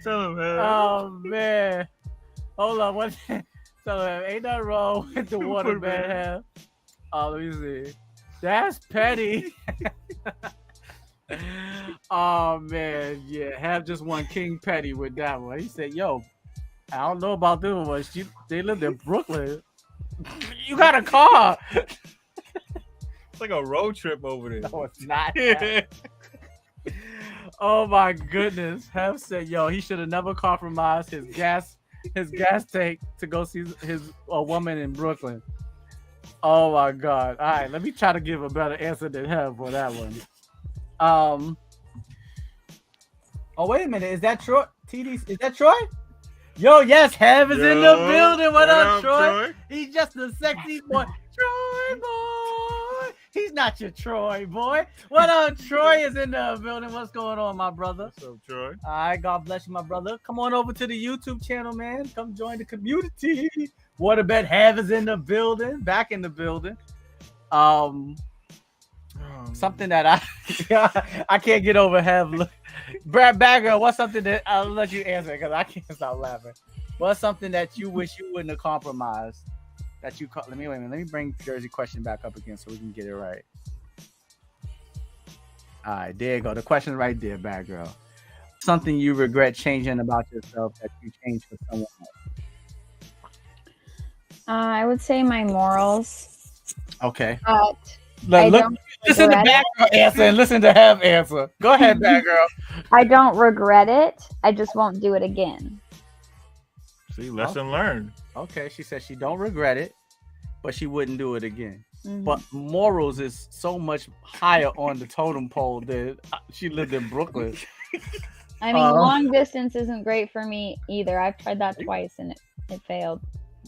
Tell him, man. Oh man. Hold on, what? Tell him, ain't nothing wrong with the water bed have. Oh, let me see. That's petty. Oh man, yeah. Have just won King Petty with that one. He said, "Yo, I don't know about this one. They lived in Brooklyn. You got a car." It's like a road trip over there. No, it's not. Oh my goodness. Have said, "Yo, he should have never compromised his gas tank to go see a woman in Brooklyn." Oh my God. All right, let me try to give a better answer than Have for that one. Oh, wait a minute. Is that Troy? TD, is that Troy? Yo, yes, Have is in the building. What up, Troy? He's just a sexy boy. Troy boy. He's not your Troy boy. What up, Troy is in the building. What's going on, my brother? What's up, Troy? All right, God bless you, my brother. Come on over to the YouTube channel, man. Come join the community. Waterbed Have is in the building, back in the building. Something that I can't get over. Have Badgurl, what's something that I'll let you answer because I can't stop laughing. What's something that you wish you wouldn't have compromised? That you let me bring Jersey question back up again so we can get it right. All right, there you go. The question right there, Badgurl. Something you regret changing about yourself that you changed for someone else. I would say my morals. Okay. Listen to Badgurl answer and listen to Have answer. Go ahead, Badgurl. I don't regret it. I just won't do it again. See, lesson learned. Okay, she said she don't regret it, but she wouldn't do it again. Mm-hmm. But morals is so much higher on the totem pole than she lived in Brooklyn. I mean, long distance isn't great for me either. I've tried that twice and it failed.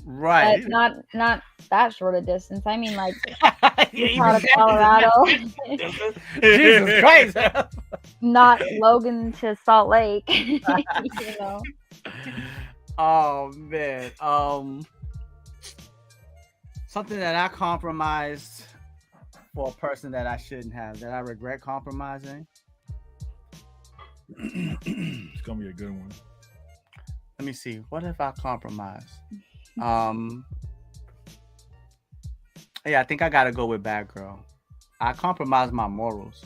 Right. but not that short a distance. I mean, like Yeah, Utah to that Colorado, Jesus Christ. not Logan to Salt Lake. You know. Oh man. Something that I compromised for a person that I shouldn't have, that I regret compromising. It's gonna be a good one. Let me see. What if I compromise? Yeah, I think I gotta go with Badgurl. I compromised my morals.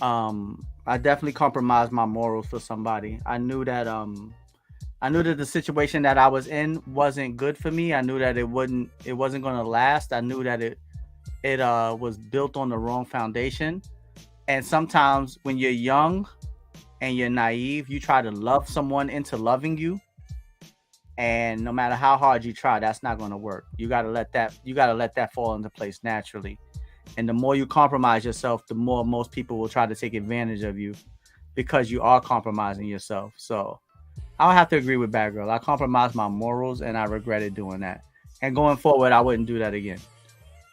I definitely compromised my morals for somebody. I knew that the situation that I was in wasn't good for me. I knew that it wasn't gonna last. I knew that it was built on the wrong foundation. And sometimes when you're young and you're naive, you try to love someone into loving you. And no matter how hard you try, that's not going to work. You got to let that fall into place naturally. And the more you compromise yourself, the more most people will try to take advantage of you because you are compromising yourself. So I'll have to agree with Badgurl. I compromised my morals and I regretted doing that. And going forward, I wouldn't do that again.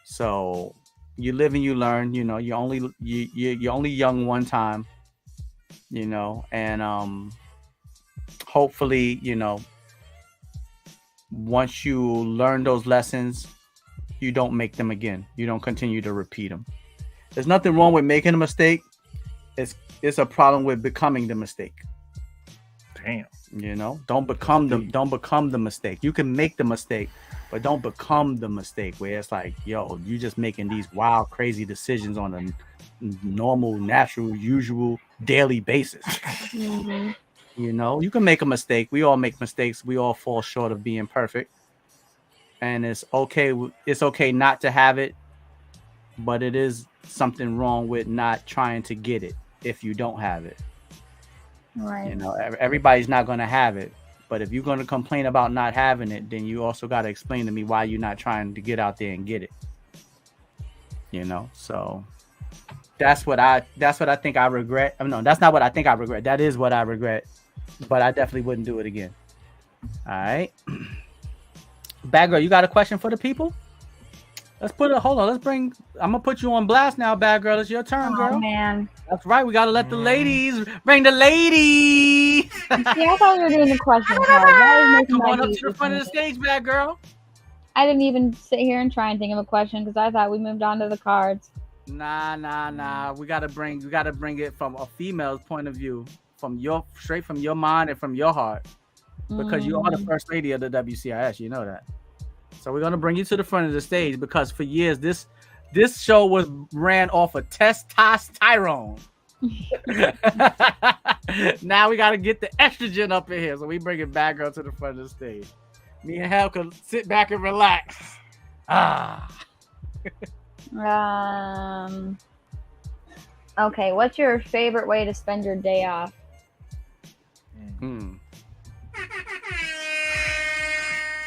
So you live and you learn, you know, you're only young one time, you know, and hopefully, you know, once you learn those lessons, you don't make them again. You don't continue to repeat them. There's nothing wrong with making a mistake. It's a problem with becoming the mistake. Damn. You know, don't become the mistake. You can make the mistake, but don't become the mistake where it's like, yo, you just making these wild, crazy decisions on a normal, natural, usual, daily basis. Mm-hmm. You know, you can make a mistake. We all make mistakes. We all fall short of being perfect. And it's okay. It's okay not to have it, but it is something wrong with not trying to get it if you don't have it. Right. You know, everybody's not going to have it. But if you're going to complain about not having it, then you also got to explain to me why you're not trying to get out there and get it. You know, so that's what I think I regret. No, that's not what I think I regret. That is what I regret. But I definitely wouldn't do it again. All right. Badgurl, you got a question for the people? Hold on. I'm going to put you on blast now, Badgurl. It's your turn, girl. Oh, man. That's right. We got to let the ladies bring the ladies. See, I thought you were doing the question card. Come on up to the front of the stage, Badgurl. I didn't even sit here and try and think of a question because I thought we moved on to the cards. Nah. We gotta bring it from a female's point of view, straight from your mind and from your heart, because you are the first lady of the WCIS. You know that. So we're gonna bring you to the front of the stage because for years this show was ran off of testosterone. Now we gotta get the estrogen up in here, so we bring it Badgurl to the front of the stage. Me and Hal can sit back and relax. Okay, what's your favorite way to spend your day off?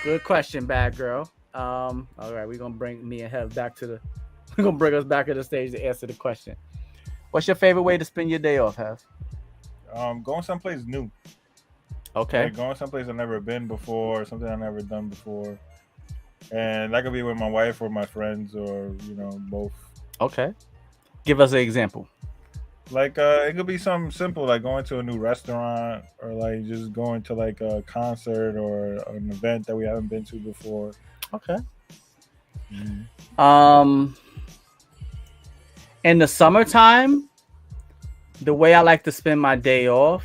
Good question, Badgurl. All right, we're gonna bring me and Hal we're gonna bring us back to the stage to answer the question. What's your favorite way to spend your day off, Hal? Going someplace new. Okay. Like going someplace I've never been before, something I've never done before. And that could be with my wife or my friends or, you know, both. Okay. Give us an example. Like it could be something simple like going to a new restaurant or like just going to like a concert or an event that we haven't been to before. Okay. In the summertime, the way I like to spend my day off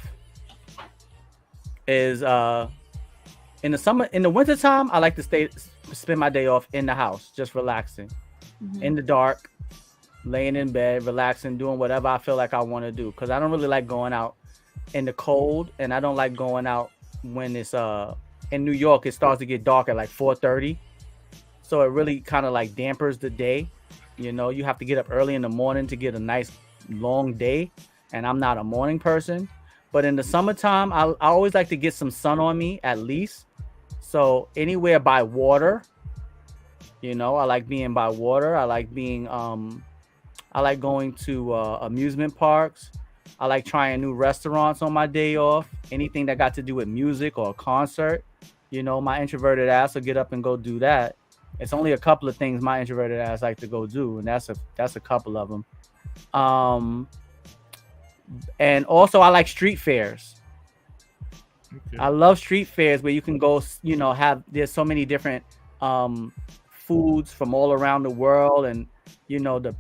is in the wintertime, I like to spend my day off in the house, just relaxing, in the dark, laying in bed, relaxing, doing whatever I feel like I want to do. Because I don't really like going out in the cold, and I don't like going out when it's in New York. It starts to get dark at like 4:30, so it really kind of like dampers the day. You know, you have to get up early in the morning to get a nice long day, and I'm not a morning person. But in the summertime, I always like to get some sun on me at least. So anywhere by water, you know, I like being by water. I like being, I like going to amusement parks. I like trying new restaurants on my day off. Anything that got to do with music or a concert. You know, my introverted ass will get up and go do that. It's only a couple of things my introverted ass like to go do, and that's a couple of them. Um, and also I like street fairs. Okay. I love street fairs where you can go, you know, there's so many different foods from all around the world, and you know, the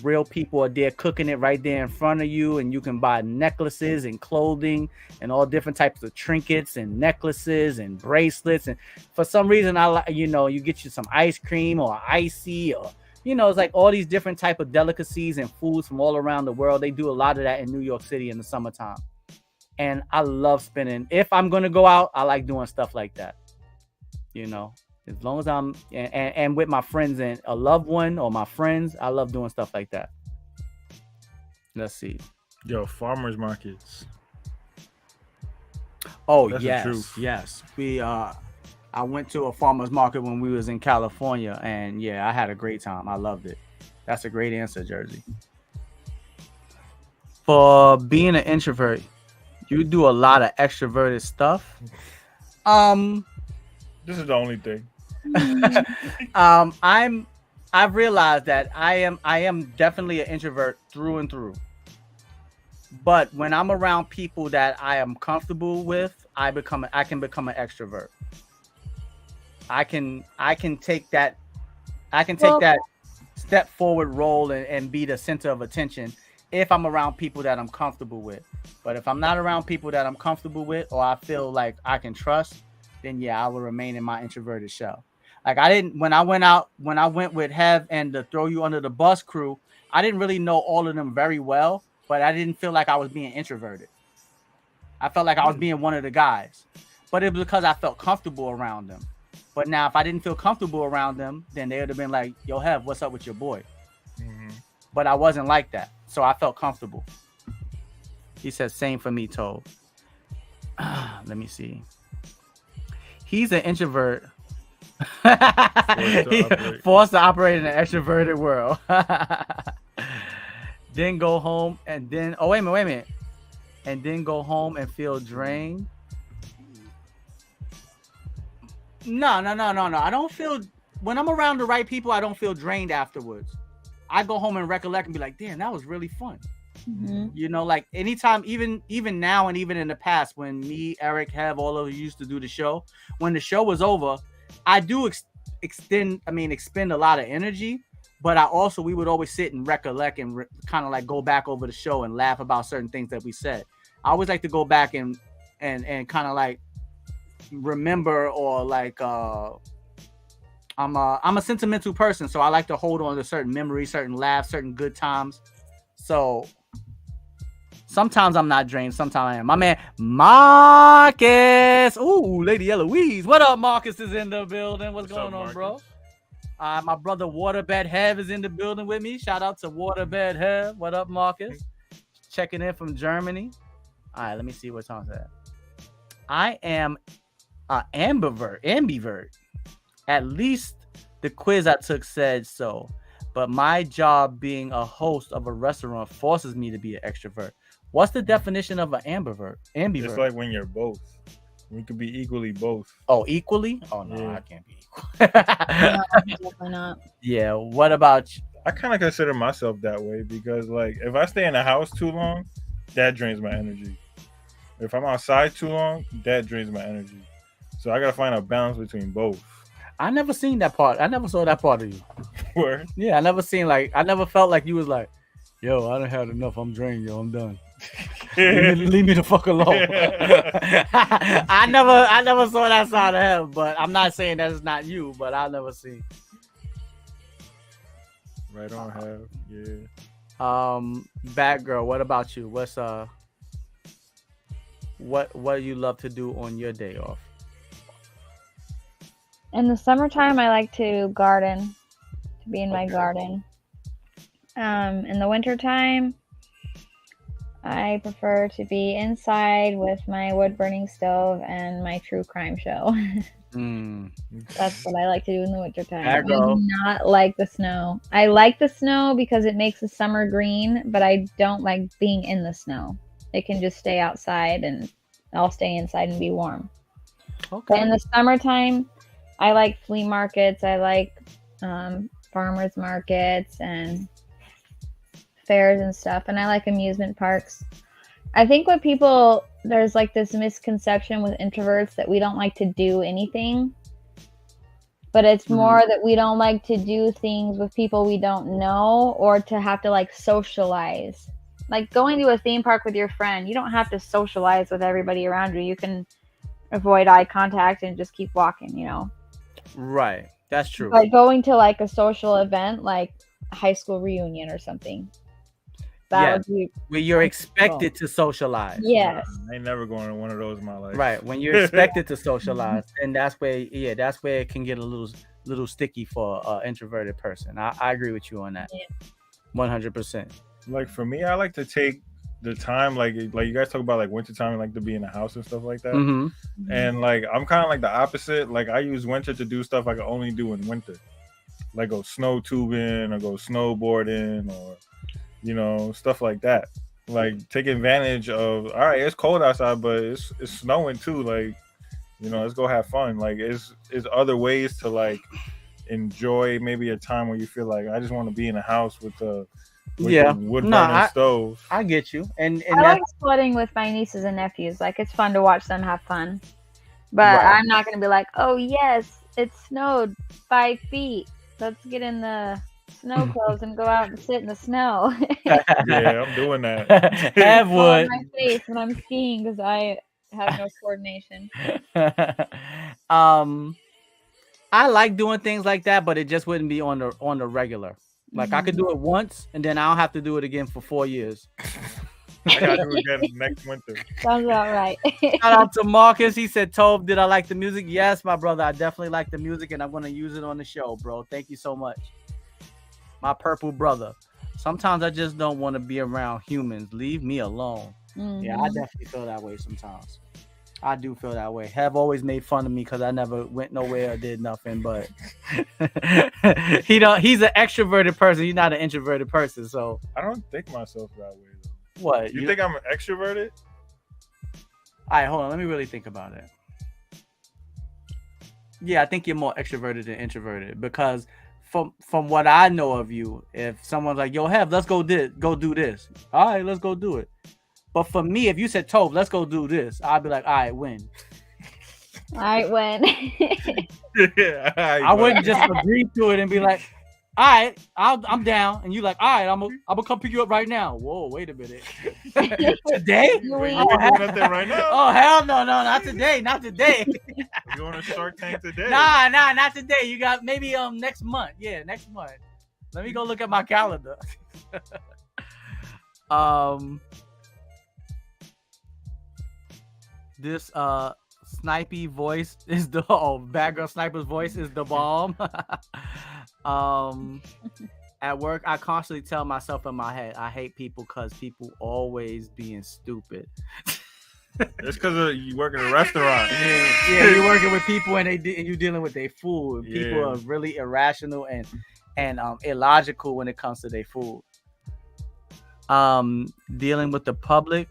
real people are there cooking it right there in front of you, and you can buy necklaces and clothing and all different types of trinkets and necklaces and bracelets. And for some reason, I like, you know, you get you some ice cream or icy, or you know, it's like all these different type of delicacies and foods from all around the world. They do a lot of that in New York City in the summertime. And I love spending. If I'm gonna go out, I like doing stuff like that. You know, as long as I'm and with my friends and a loved one or my friends, I love doing stuff like that. Let's see. Yo, farmers markets. Oh, That's the yes, truth. yes. I went to a farmer's market when we was in California, and yeah, I had a great time. I loved it. That's a great answer, Jersey. For being an introvert, you do a lot of extroverted stuff. This is the only thing. I've realized that I am definitely an introvert through and through. But when I'm around people that I am comfortable with, I can become an extrovert. I can take that step forward role and be the center of attention if I'm around people that I'm comfortable with. But if I'm not around people that I'm comfortable with or I feel like I can trust, then yeah, I will remain in my introverted shell. Like when I went with Hev and the Throw You Under the Bus crew, I didn't really know all of them very well, but I didn't feel like I was being introverted. I felt like I was being one of the guys, but it was because I felt comfortable around them. But now if I didn't feel comfortable around them, then they would have been like, yo, Hev, what's up with your boy? Mm-hmm. But I wasn't like that. So I felt comfortable. He said, same for me, Toe. Let me see. He's an introvert. Forced to operate in an extroverted world. Then go home and then, oh, wait a minute. And then go home and feel drained. No. I don't feel, when I'm around the right people, I don't feel drained afterwards. I go home and recollect and be like, damn, that was really fun. Mm-hmm. You know, like anytime, even now and even in the past, when me, Eric, Hev, all of you used to do the show, when the show was over, I do expend a lot of energy, but we would always sit and recollect and kind of like go back over the show and laugh about certain things that we said. I always like to go back and kind of like remember, or like I'm a sentimental person, so I like to hold on to certain memories, certain laughs, certain good times. So sometimes I'm not drained, sometimes I am. My man Marcus, ooh, Lady Eloise, what up? Marcus is in the building. What's going on, Marcus? bro? My brother Waterbed Hev is in the building with me. Shout out to Waterbed Hev. What up, Marcus? Checking in from Germany. All right, let me see what Tom said. I am ambivert. At least the quiz I took said so. But my job being a host of a restaurant forces me to be an extrovert. What's the definition of an ambivert? It's like when you're both. We could be equally both. Oh, equally? Oh, no, Yeah. I can't be equal. No, definitely not. Yeah, what about you? I kind of consider myself that way because, like, if I stay in the house too long, that drains my energy. If I'm outside too long, that drains my energy. So I gotta find a balance between both. I never seen that part. I never saw that part of you. Where? Yeah, I never felt like you was like, yo, I done had enough. I'm drained, yo. I'm done. leave me the fuck alone. I never saw that side of him, but I'm not saying that's not you, but I never seen. Right on, have yeah. Badgurl, what about you? What's what do you love to do on your day off? In the summertime, I like to garden, to be in my garden. In the wintertime, I prefer to be inside with my wood-burning stove and my true crime show. That's what I like to do in the wintertime. I do not like the snow. I like the snow because it makes the summer green, but I don't like being in the snow. It can just stay outside and I'll stay inside and be warm. But in the summertime, I like flea markets. I like farmers markets and fairs and stuff. And I like amusement parks. I think there's like this misconception with introverts that we don't like to do anything. But it's more that we don't like to do things with people we don't know or to have to like socialize. Like going to a theme park with your friend, you don't have to socialize with everybody around you. You can avoid eye contact and just keep walking, you know? Right. That's true. But going to like a social event, like a high school reunion or something. That would be where you're expected to socialize. Yes. I ain't never going to one of those in my life. Right. When you're expected to socialize, and that's where it can get a little sticky for an introverted person. I agree with you on that. 100%. Like for me, I like to take the time, like you guys talk about like wintertime and like to be in the house and stuff like that. Mm-hmm. And like I'm kind of like the opposite. Like I use winter to do stuff I can only do in winter. Like go snow tubing or go snowboarding or stuff like that. Like take advantage of, all right, it's cold outside, but it's snowing too. Like, let's go have fun. Like it's other ways to like enjoy maybe a time where you feel like I just want to be in a house with the wood burning stove. I get you. And I like sledding with my nieces and nephews. Like it's fun to watch them have fun. But I'm not gonna be like, oh yes, it snowed 5 feet. Let's get in the snow clothes and go out and sit in the snow. Yeah, I'm doing that. Have wood. On my face when I'm skiing because I have no coordination. I like doing things like that, but it just wouldn't be on the regular. Like I could do it once, and then I don't have to do it again for 4 years. I gotta do it again next winter. Sounds about right. Shout out to Marcus. He said, "Tove, did I like the music?" Yes, my brother. I definitely like the music, and I'm gonna use it on the show, bro. Thank you so much. My purple brother. Sometimes I just don't want to be around humans. Leave me alone. Mm-hmm. Yeah, I definitely feel that way sometimes. I do feel that way. Have always made fun of me because I never went nowhere or did nothing. But he's an extroverted person. He's not an introverted person. So I don't think myself that way though. What? You think I'm an extroverted? All right, hold on. Let me really think about it. Yeah, I think you're more extroverted than introverted because from what I know of you, if someone's like, "Yo, Hev, let's go do this." All right, let's go do it. But for me, if you said, "Tove, let's go do this," I'd be like, "All right, when?" All right, when? Yeah, I wouldn't just agree to it and be like, "All right, I'm down," and you like, "All right, I'm gonna come pick you up right now." Whoa, wait a minute. Today? You doing nothing right now? Oh hell no, not today, not today. You on a Shark Tank today? Nah, not today. You got maybe next month. Yeah, next month. Let me go look at my calendar. This snipey voice is the Badgurl sniper's voice is the bomb. At work, I constantly tell myself in my head, I hate people because people always being stupid. It's because you work in a restaurant. Yeah, you're working with people and you're dealing with their food. People are really irrational and illogical when it comes to their food. Dealing with the public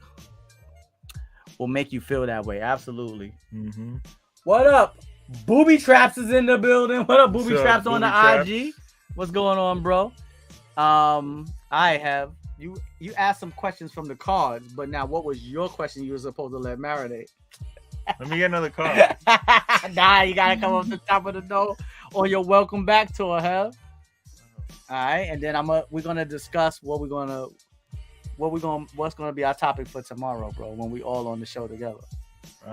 will make you feel that way. Absolutely. Mm-hmm. What up? Booby Traps is in the building. What up, Booby Traps on the IG? What's going on, bro? I have you asked some questions from the cards, but now what was your question you were supposed to let marinate? Let me get another card. Nah, you gotta come up the top of the door on your welcome back tour, All right, and then we're gonna discuss what's gonna be our topic for tomorrow, bro, when we all on the show together.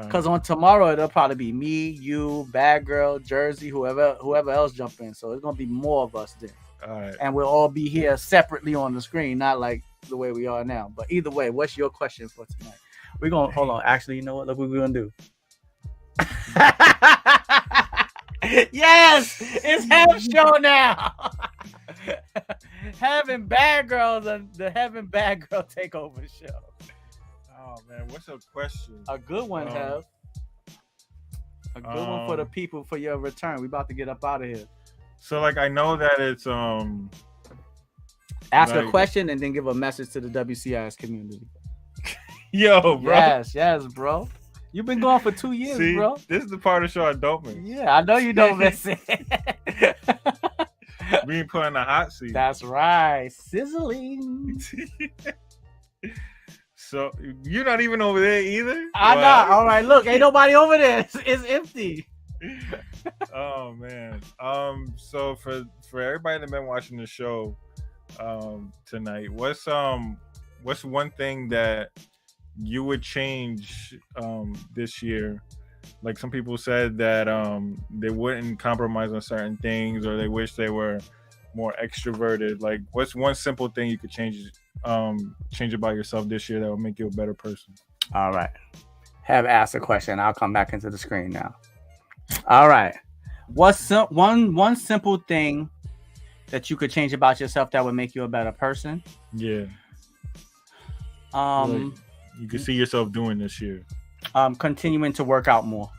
Because on tomorrow it'll probably be me, you, Badgurl, Jersey, whoever else jump in. So it's gonna be more of us then. All right. And we'll all be here separately on the screen, not like the way we are now. But either way, what's your question for tonight? We're gonna hold on. Actually, you know what? Look what we're gonna do. Yes, it's Hev show now. Having Badgurl, the Having Badgurl takeover show. Oh man, what's a question? A good one, Hev. A good one for the people for your return. We about to get up out of here. So like I know that it's ask a question and then give a message to the WCIS community. Yo, bro. Yes, bro. You've been gone for 2 years, See, bro. this is the part of the show I don't miss. Yeah, I know you don't miss it. Being put in the hot seat. That's right. Sizzling. So you're not even over there either? I'm not. All right, look, ain't nobody over there. It's empty. Oh man. So for everybody that's been watching the show tonight, what's one thing that you would change this year? Like some people said that they wouldn't compromise on certain things, or they wish they were more extroverted. Like, what's one simple thing you could change about yourself this year that would make you a better person? All right. Have asked a question. I'll come back into the screen now. All right. What's one simple thing that you could change about yourself that would make you a better person? Yeah. Like you could see yourself doing this year. Continuing to work out more.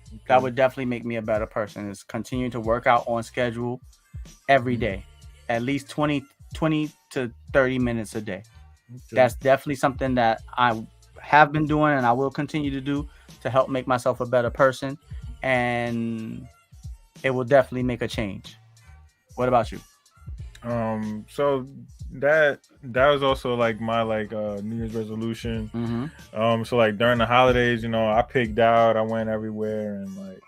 Okay. That would definitely make me a better person. Is continuing to work out on schedule every day, at least 20 to 30 minutes a day. Okay. That's definitely something that I have been doing and I will continue to do to help make myself a better person, and it will definitely make a change. What about you? So that was also like my New Year's resolution. Mm-hmm. So like during the holidays, I picked out, I went everywhere, and like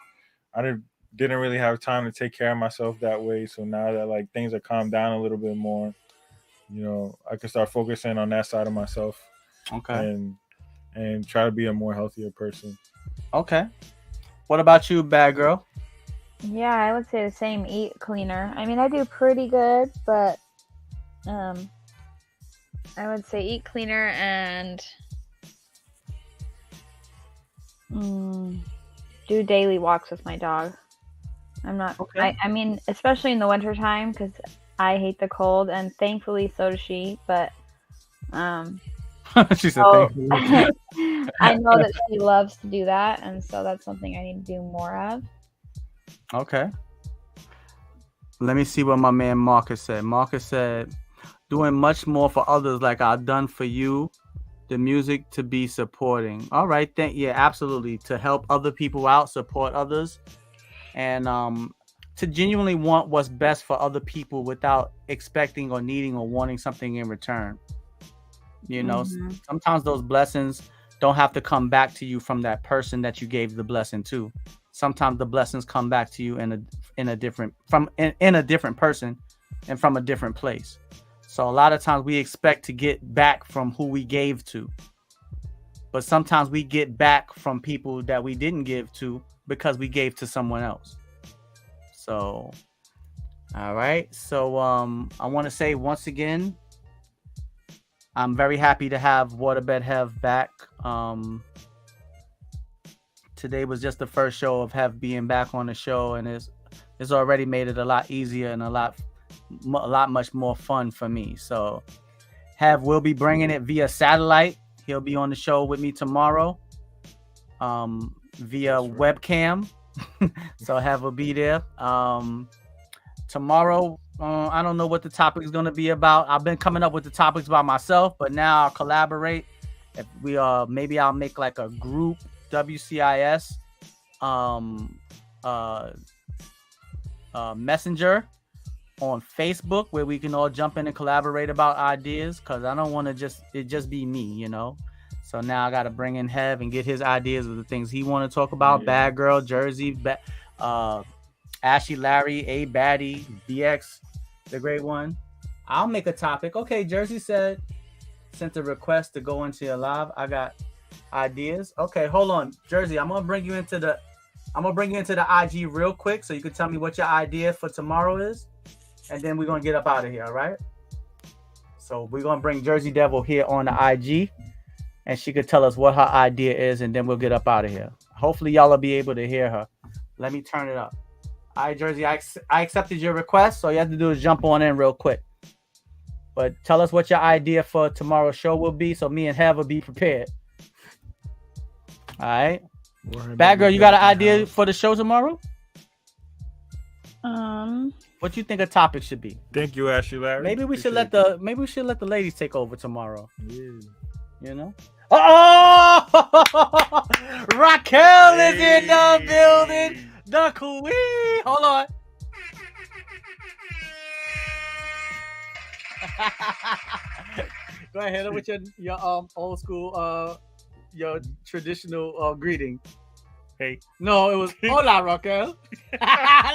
I didn't really have time to take care of myself that way. So now that like things are calmed down a little bit more, I can start focusing on that side of myself. Okay. And try to be a more healthier person. Okay. What about you, Badgurl? Yeah, I would say the same. Eat cleaner. I mean, I do pretty good, but I would say eat cleaner and do daily walks with my dog. I'm not. Okay. I mean, especially in the wintertime, because I hate the cold, and thankfully so does she. But She said, "Thank you." I know that she loves to do that, and so that's something I need to do more of. Okay. Let me see what my man Marcus said. Marcus said, doing much more for others like I've done for you. The music to be supporting. All right. Yeah, absolutely. To help other people out, support others, and to genuinely want what's best for other people without expecting or needing or wanting something in return. Sometimes those blessings don't have to come back to you from that person that you gave the blessing to. Sometimes the blessings come back to you in a different person and from a different place. So a lot of times we expect to get back from who we gave to, but sometimes we get back from people that we didn't give to because we gave to someone else. So, all right. So I want to say once again, I'm very happy to have Waterbed Hev back. Today was just the first show of Hev being back on the show, and it's already made it a lot easier and a lot much more fun for me. So Hev will be bringing it via satellite. He'll be on the show with me tomorrow via webcam. So Hev will be there. Tomorrow, I don't know what the topic is going to be about. I've been coming up with the topics by myself, but now I'll collaborate. If we maybe I'll make like a group WCIS messenger on Facebook where we can all jump in and collaborate about ideas, because I don't want to just be me, So now I got to bring in Hev and get his ideas of the things he want to talk about. Yeah. Badgurl, Jersey, Ashley, Larry, A Baddie, BX, the great one. I'll make a topic. Okay, Jersey sent a request to go into your live. I got ideas. Okay, hold on, Jersey. I'm gonna bring you into the IG real quick so you can tell me what your idea for tomorrow is, and then we're gonna get up out of here. All right. So we're gonna bring Jersey Devil here on the IG, and she could tell us what her idea is, and then we'll get up out of here. Hopefully, y'all will be able to hear her. Let me turn it up. All right, Jersey, I accepted your request, so all you have to do is jump on in real quick. But tell us what your idea for tomorrow's show will be, so me and Hev will be prepared. All right. Badgurl, you got an idea for the show tomorrow? What you think a topic should be? Thank you, Ashley, Larry. Maybe we should let the ladies take over tomorrow. Yeah. Oh, Raquel is in the building. The queen. Hold on. Go ahead, hit her with your old school your traditional greeting. Hey. No, it was hola, Raquel.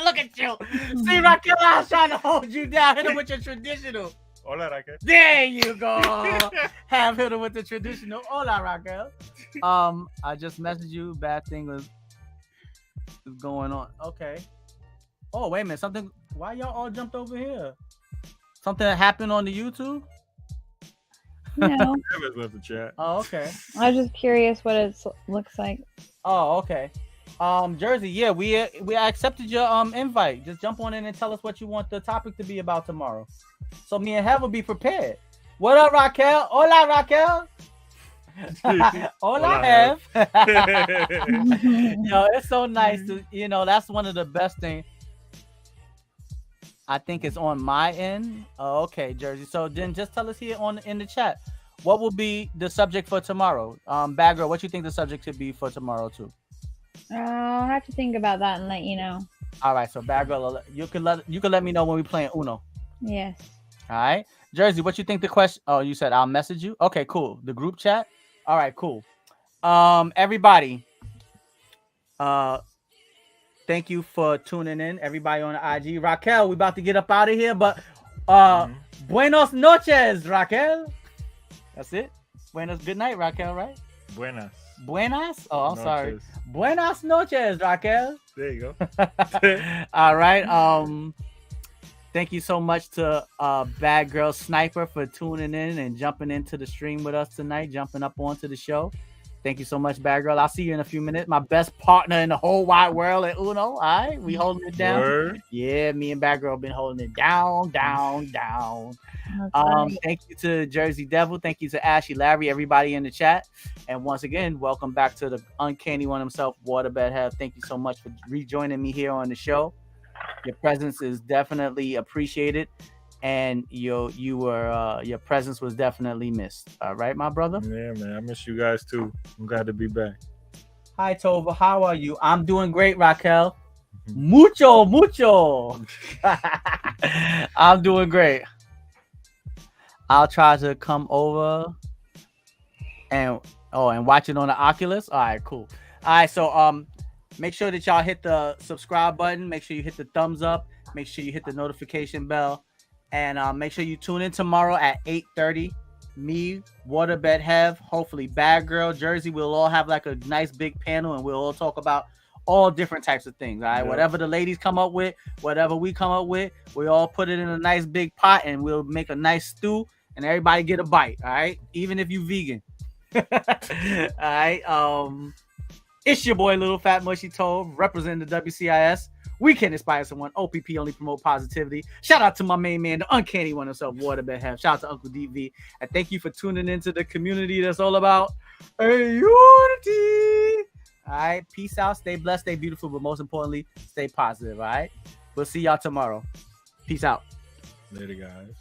Look at you. See, Raquel, I was trying to hold you down. Hit her with your traditional. Hola, Raquel. There you go. Have hit her with the traditional hola, Raquel. I just messaged you. Bad thing was going on. Okay. Oh, wait a minute. Something. Why y'all all jumped over here? Something that happened on the YouTube? No. Left the chat. Oh, okay. I was just curious what it looks like. Oh, okay. Jersey, yeah, we accepted your invite. Just jump on in and tell us what you want the topic to be about tomorrow. So me and Hev will be prepared. What up, Raquel? Hola, Raquel. Hola, Hev. Yo, it's so nice to, that's one of the best things. I think it's on my end. Oh, okay, Jersey. So then just tell us here in the chat, what will be the subject for tomorrow? Badgurl, what you think the subject should be for tomorrow too? I'll have to think about that and let you know. All right, so Badgurl, you can let me know when we playing Uno. Yes. All right, Jersey, what you think the question? Oh, you said I'll message you. Okay, cool. The group chat. All right, cool. Everybody, thank you for tuning in. Everybody on the IG. Raquel, we about to get up out of here, but buenos noches, Raquel. That's it. Buenos. Good night, Raquel. Right? Buenas. Buenas. Oh, I'm noches. sorry. Buenas noches, Raquel. There you go. All right. Thank you so much to Badgurl Sniper for tuning in and jumping into the stream with us tonight, jumping up onto the show. Thank you so much, Badgurl. I'll see you in a few minutes. My best partner in the whole wide world at Uno. All right, we holding it down. Word. Yeah, me and Badgurl been holding it down. Right. Thank you to Jersey Devil. Thank you to Ashley, Larry, everybody in the chat. And once again, welcome back to the uncanny one himself, Waterbed Hev. Thank you so much for rejoining me here on the show. Your presence is definitely appreciated, and your presence was definitely missed. All right, my brother. Yeah, man, I miss you guys too. I'm glad to be back. Hi, Tova. How are you? I'm doing great, Raquel. Mucho. I'm doing great. I'll try to come over and watch it on the Oculus. All right, cool. All right, so make sure that y'all hit the subscribe button. Make sure you hit the thumbs up. Make sure you hit the notification bell. And make sure you tune in tomorrow at 8:30. Me, Waterbed Hev, hopefully Badgurl, Jersey. We'll all have like a nice big panel and we'll all talk about all different types of things. All right. Yep. Whatever the ladies come up with, whatever we come up with, we all put it in a nice big pot and we'll make a nice stew and everybody get a bite. All right. Even if you vegan. All right. It's your boy, Little Fat Mushy Toe, representing the WCIS. We can inspire someone. OPP only promote positivity. Shout out to my main man, the uncanny one himself, Waterbed Hev. Shout out to Uncle DV. And thank you for tuning into the community that's all about unity. All right. Peace out. Stay blessed. Stay beautiful. But most importantly, stay positive. All right. We'll see y'all tomorrow. Peace out. Later, guys.